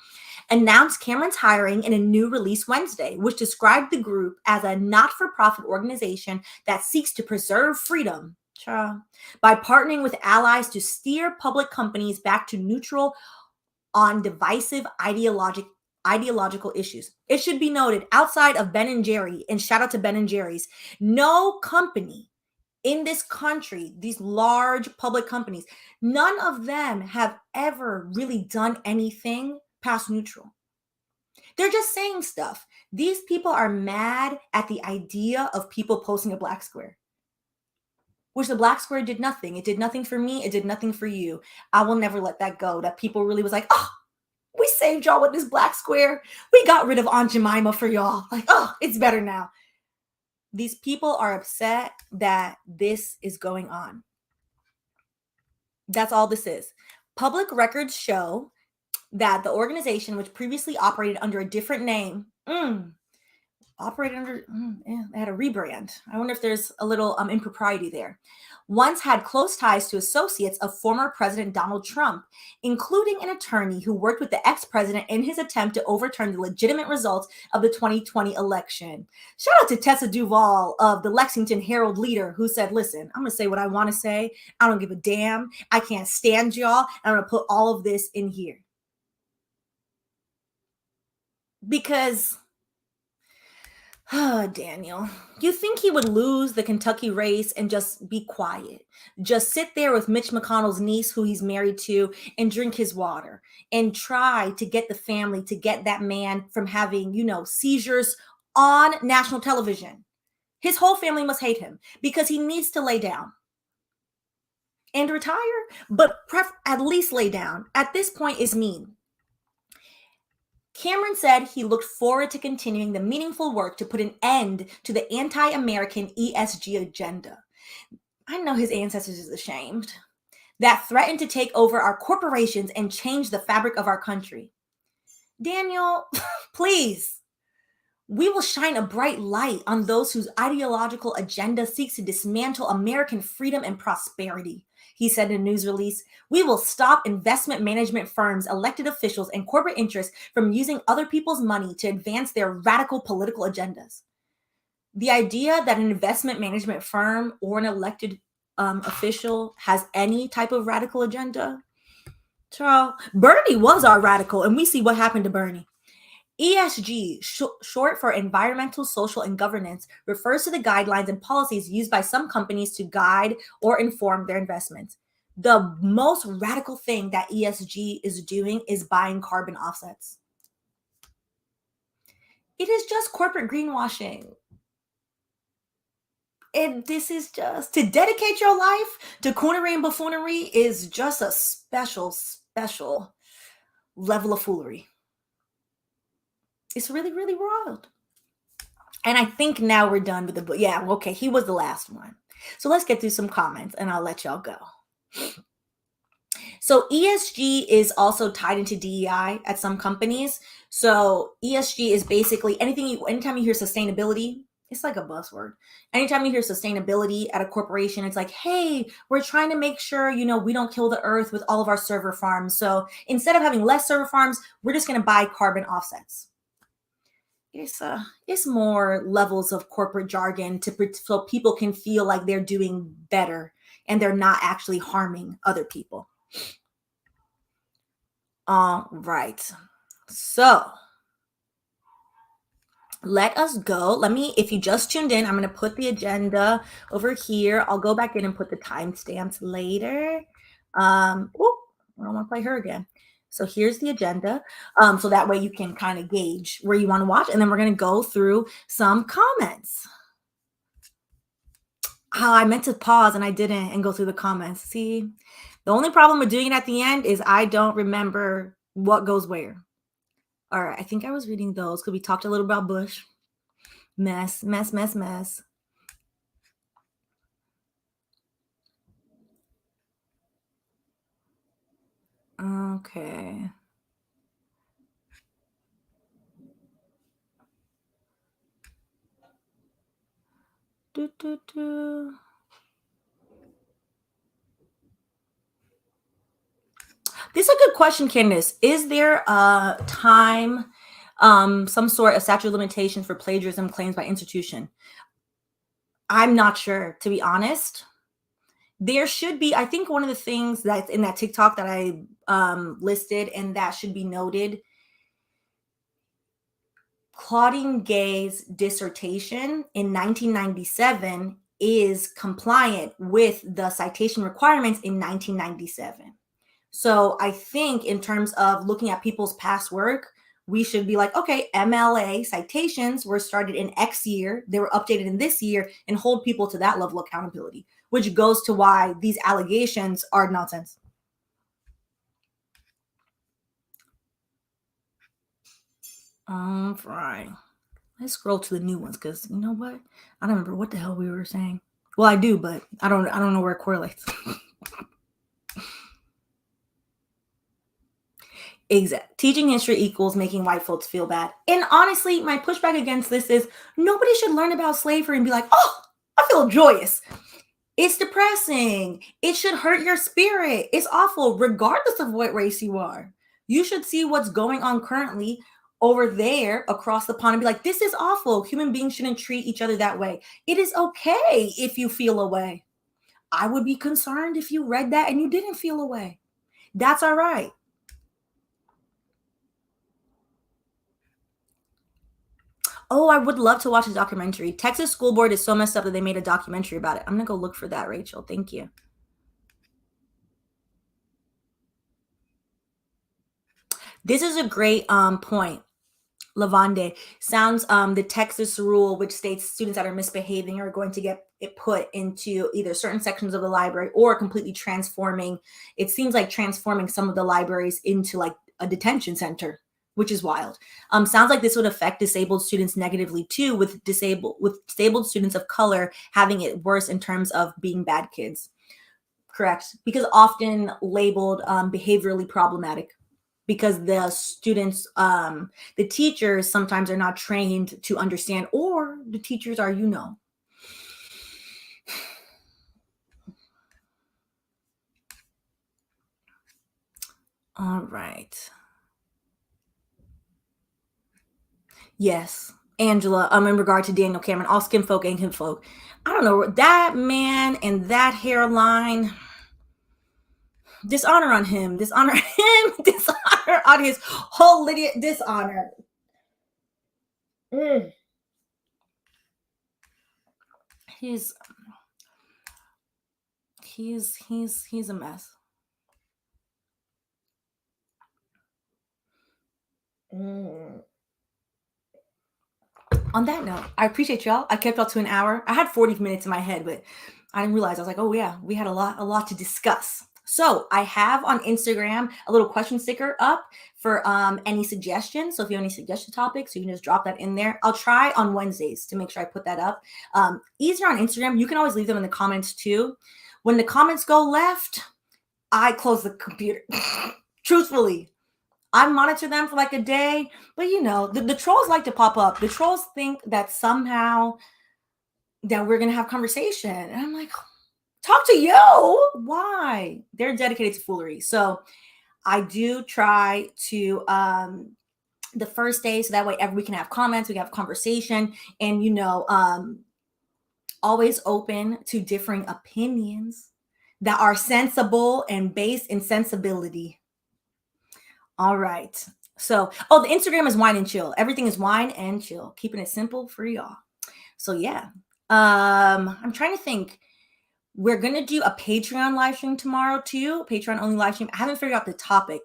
Speaker 3: Announced Cameron's hiring in a new release Wednesday, which described the group as a not-for-profit organization that seeks to preserve freedom by partnering with allies to steer public companies back to neutral on divisive ideological issues. It should be noted, outside of Ben & Jerry, and shout out to Ben & Jerry's, no company in this country, these large public companies, none of them have ever really done anything past neutral. They're just saying stuff. These people are mad at the idea of people posting a black square, which the black square did nothing. It did nothing for me. It did nothing for you. I will never let that go. That people really was like, oh, we saved y'all with this black square. We got rid of Aunt Jemima for y'all. Like, oh, it's better now. These people are upset that this is going on. That's all this is. Public records show that the organization, which previously operated under a different name, they had a rebrand. I wonder if there's a little impropriety there. Once had close ties to associates of former President Donald Trump, including an attorney who worked with the ex-president in his attempt to overturn the legitimate results of the 2020 election. Shout out to Tessa Duvall of the Lexington Herald Leader, who said, listen, I'm going to say what I want to say. I don't give a damn. I can't stand y'all. I'm going to put all of this in here. Because... oh, Daniel, you think he would lose the Kentucky race and just be quiet? Just sit there with Mitch McConnell's niece, who he's married to, and drink his water and try to get the family, to get that man from having, seizures on national television. His whole family must hate him because he needs to lay down and retire, but at least lay down. At this point is mean. Cameron said he looked forward to continuing the meaningful work to put an end to the anti-American ESG agenda. I know his ancestors is ashamed. That threatened to take over our corporations and change the fabric of our country. Daniel, please. We will shine a bright light on those whose ideological agenda seeks to dismantle American freedom and prosperity. He said in a news release, we will stop investment management firms, elected officials, and corporate interests from using other people's money to advance their radical political agendas. The idea that an investment management firm or an elected official has any type of radical agenda, Charles, Bernie was our radical, and we see what happened to Bernie. ESG, short for environmental, social, and governance, refers to the guidelines and policies used by some companies to guide or inform their investments. The most radical thing that ESG is doing is buying carbon offsets. It is just corporate greenwashing. And this is just to dedicate your life to coonery and buffoonery is just a special level of foolery. It's really, really wild. And I think now we're done with the book. Yeah, okay, he was the last one. So let's get through some comments and I'll let y'all go. So ESG is also tied into DEI at some companies. So ESG is basically anytime you hear sustainability, it's like a buzzword. Anytime you hear sustainability at a corporation, it's like, hey, we're trying to make sure, we don't kill the earth with all of our server farms. So instead of having less server farms, we're just going to buy carbon offsets. It's more levels of corporate jargon so people can feel like they're doing better and they're not actually harming other people. All right. So let us go. If you just tuned in, I'm going to put the agenda over here. I'll go back in and put the timestamps later. I don't want to play her again. So here's the agenda. So that way you can kind of gauge where you want to watch. And then we're going to go through some comments. I meant to pause and I didn't and go through the comments. See, the only problem with doing it at the end is I don't remember what goes where. All right, I think I was reading those because we talked a little about Bush. Mess. Okay. This is a good question, Candace. Is there a time, some sort of statute of limitations for plagiarism claims by institution? I'm not sure, to be honest. There should be, I think one of the things that's in that TikTok that I listed and that should be noted, Claudine Gay's dissertation in 1997 is compliant with the citation requirements in 1997. So I think in terms of looking at people's past work, we should be like, okay, MLA citations were started in X year, they were updated in this year, and hold people to that level of accountability, which goes to why these allegations are nonsense. All right. Let's scroll to the new ones because you know what? I don't remember what the hell we were saying. Well, I do, but I don't know where it correlates. Exactly. Teaching history equals making white folks feel bad. And honestly, my pushback against this is nobody should learn about slavery and be like, oh, I feel joyous. It's depressing. It should hurt your spirit. It's awful, regardless of what race you are. You should see what's going on currently over there across the pond and be like, this is awful. Human beings shouldn't treat each other that way. It is okay if you feel a way. I would be concerned if you read that and you didn't feel a way. That's all right. Oh, I would love to watch a documentary. Texas school board is so messed up that they made a documentary about it. I'm going to go look for that, Rachel. Thank you. This is a great point. Lavande sounds the Texas rule, which states students that are misbehaving are going to get it put into either certain sections of the library or completely transforming. It seems like transforming some of the libraries into like a detention center, which is wild. Sounds like this would affect disabled students negatively too, with disabled students of color having it worse in terms of being bad kids. Correct, because often labeled behaviorally problematic. Because the students, the teachers sometimes are not trained to understand, or the teachers are, All right. Yes, Angela, in regard to Daniel Cameron, all skin folk ain't kinfolk. I don't know, that man and that hairline, dishonor on him, dishonor on his whole dishonor. He's a mess. On that note, I appreciate y'all. I kept y'all to an hour. I had 40 minutes in my head, but I didn't realize. I was like, oh yeah, we had a lot to discuss. So I have on Instagram a little question sticker up for any suggestions. So if you have any suggestion topics, you can just drop that in there. I'll try on Wednesdays to make sure I put that up. Easier on Instagram. You can always leave them in the comments too. When the comments go left, I close the computer. Truthfully, I monitor them for like a day, but you know, the trolls like to pop up. The trolls think that somehow that we're going to have conversation. And I'm like, talk to you. Why? They're dedicated to foolery. So I do try to, the first day, so that way we can have comments, we can have conversation, and, you know, always open to differing opinions that are sensible and based in sensibility. All right. So, the Instagram is wine and chill. Everything is wine and chill. Keeping it simple for y'all. So yeah. I'm trying to think. We're going to do a Patreon live stream tomorrow too. Patreon only live stream. I haven't figured out the topic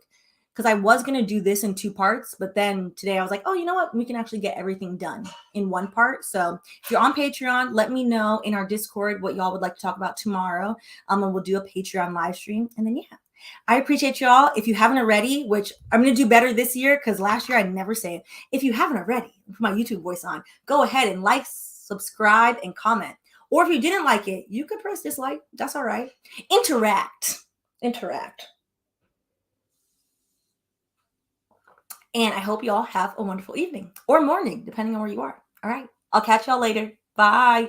Speaker 3: because I was going to do this in 2 parts, but then today I was like, oh, you know what? We can actually get everything done in 1 part. So if you're on Patreon, let me know in our Discord what y'all would like to talk about tomorrow. And we'll do a Patreon live stream. And then, yeah, I appreciate y'all. If you haven't already, which I'm going to do better this year because last year I never say it. If you haven't already, put my YouTube voice on, go ahead and like, subscribe, and comment. Or if you didn't like it, you could press dislike. That's all right. Interact. And I hope you all have a wonderful evening or morning, depending on where you are. All right. I'll catch y'all later. Bye.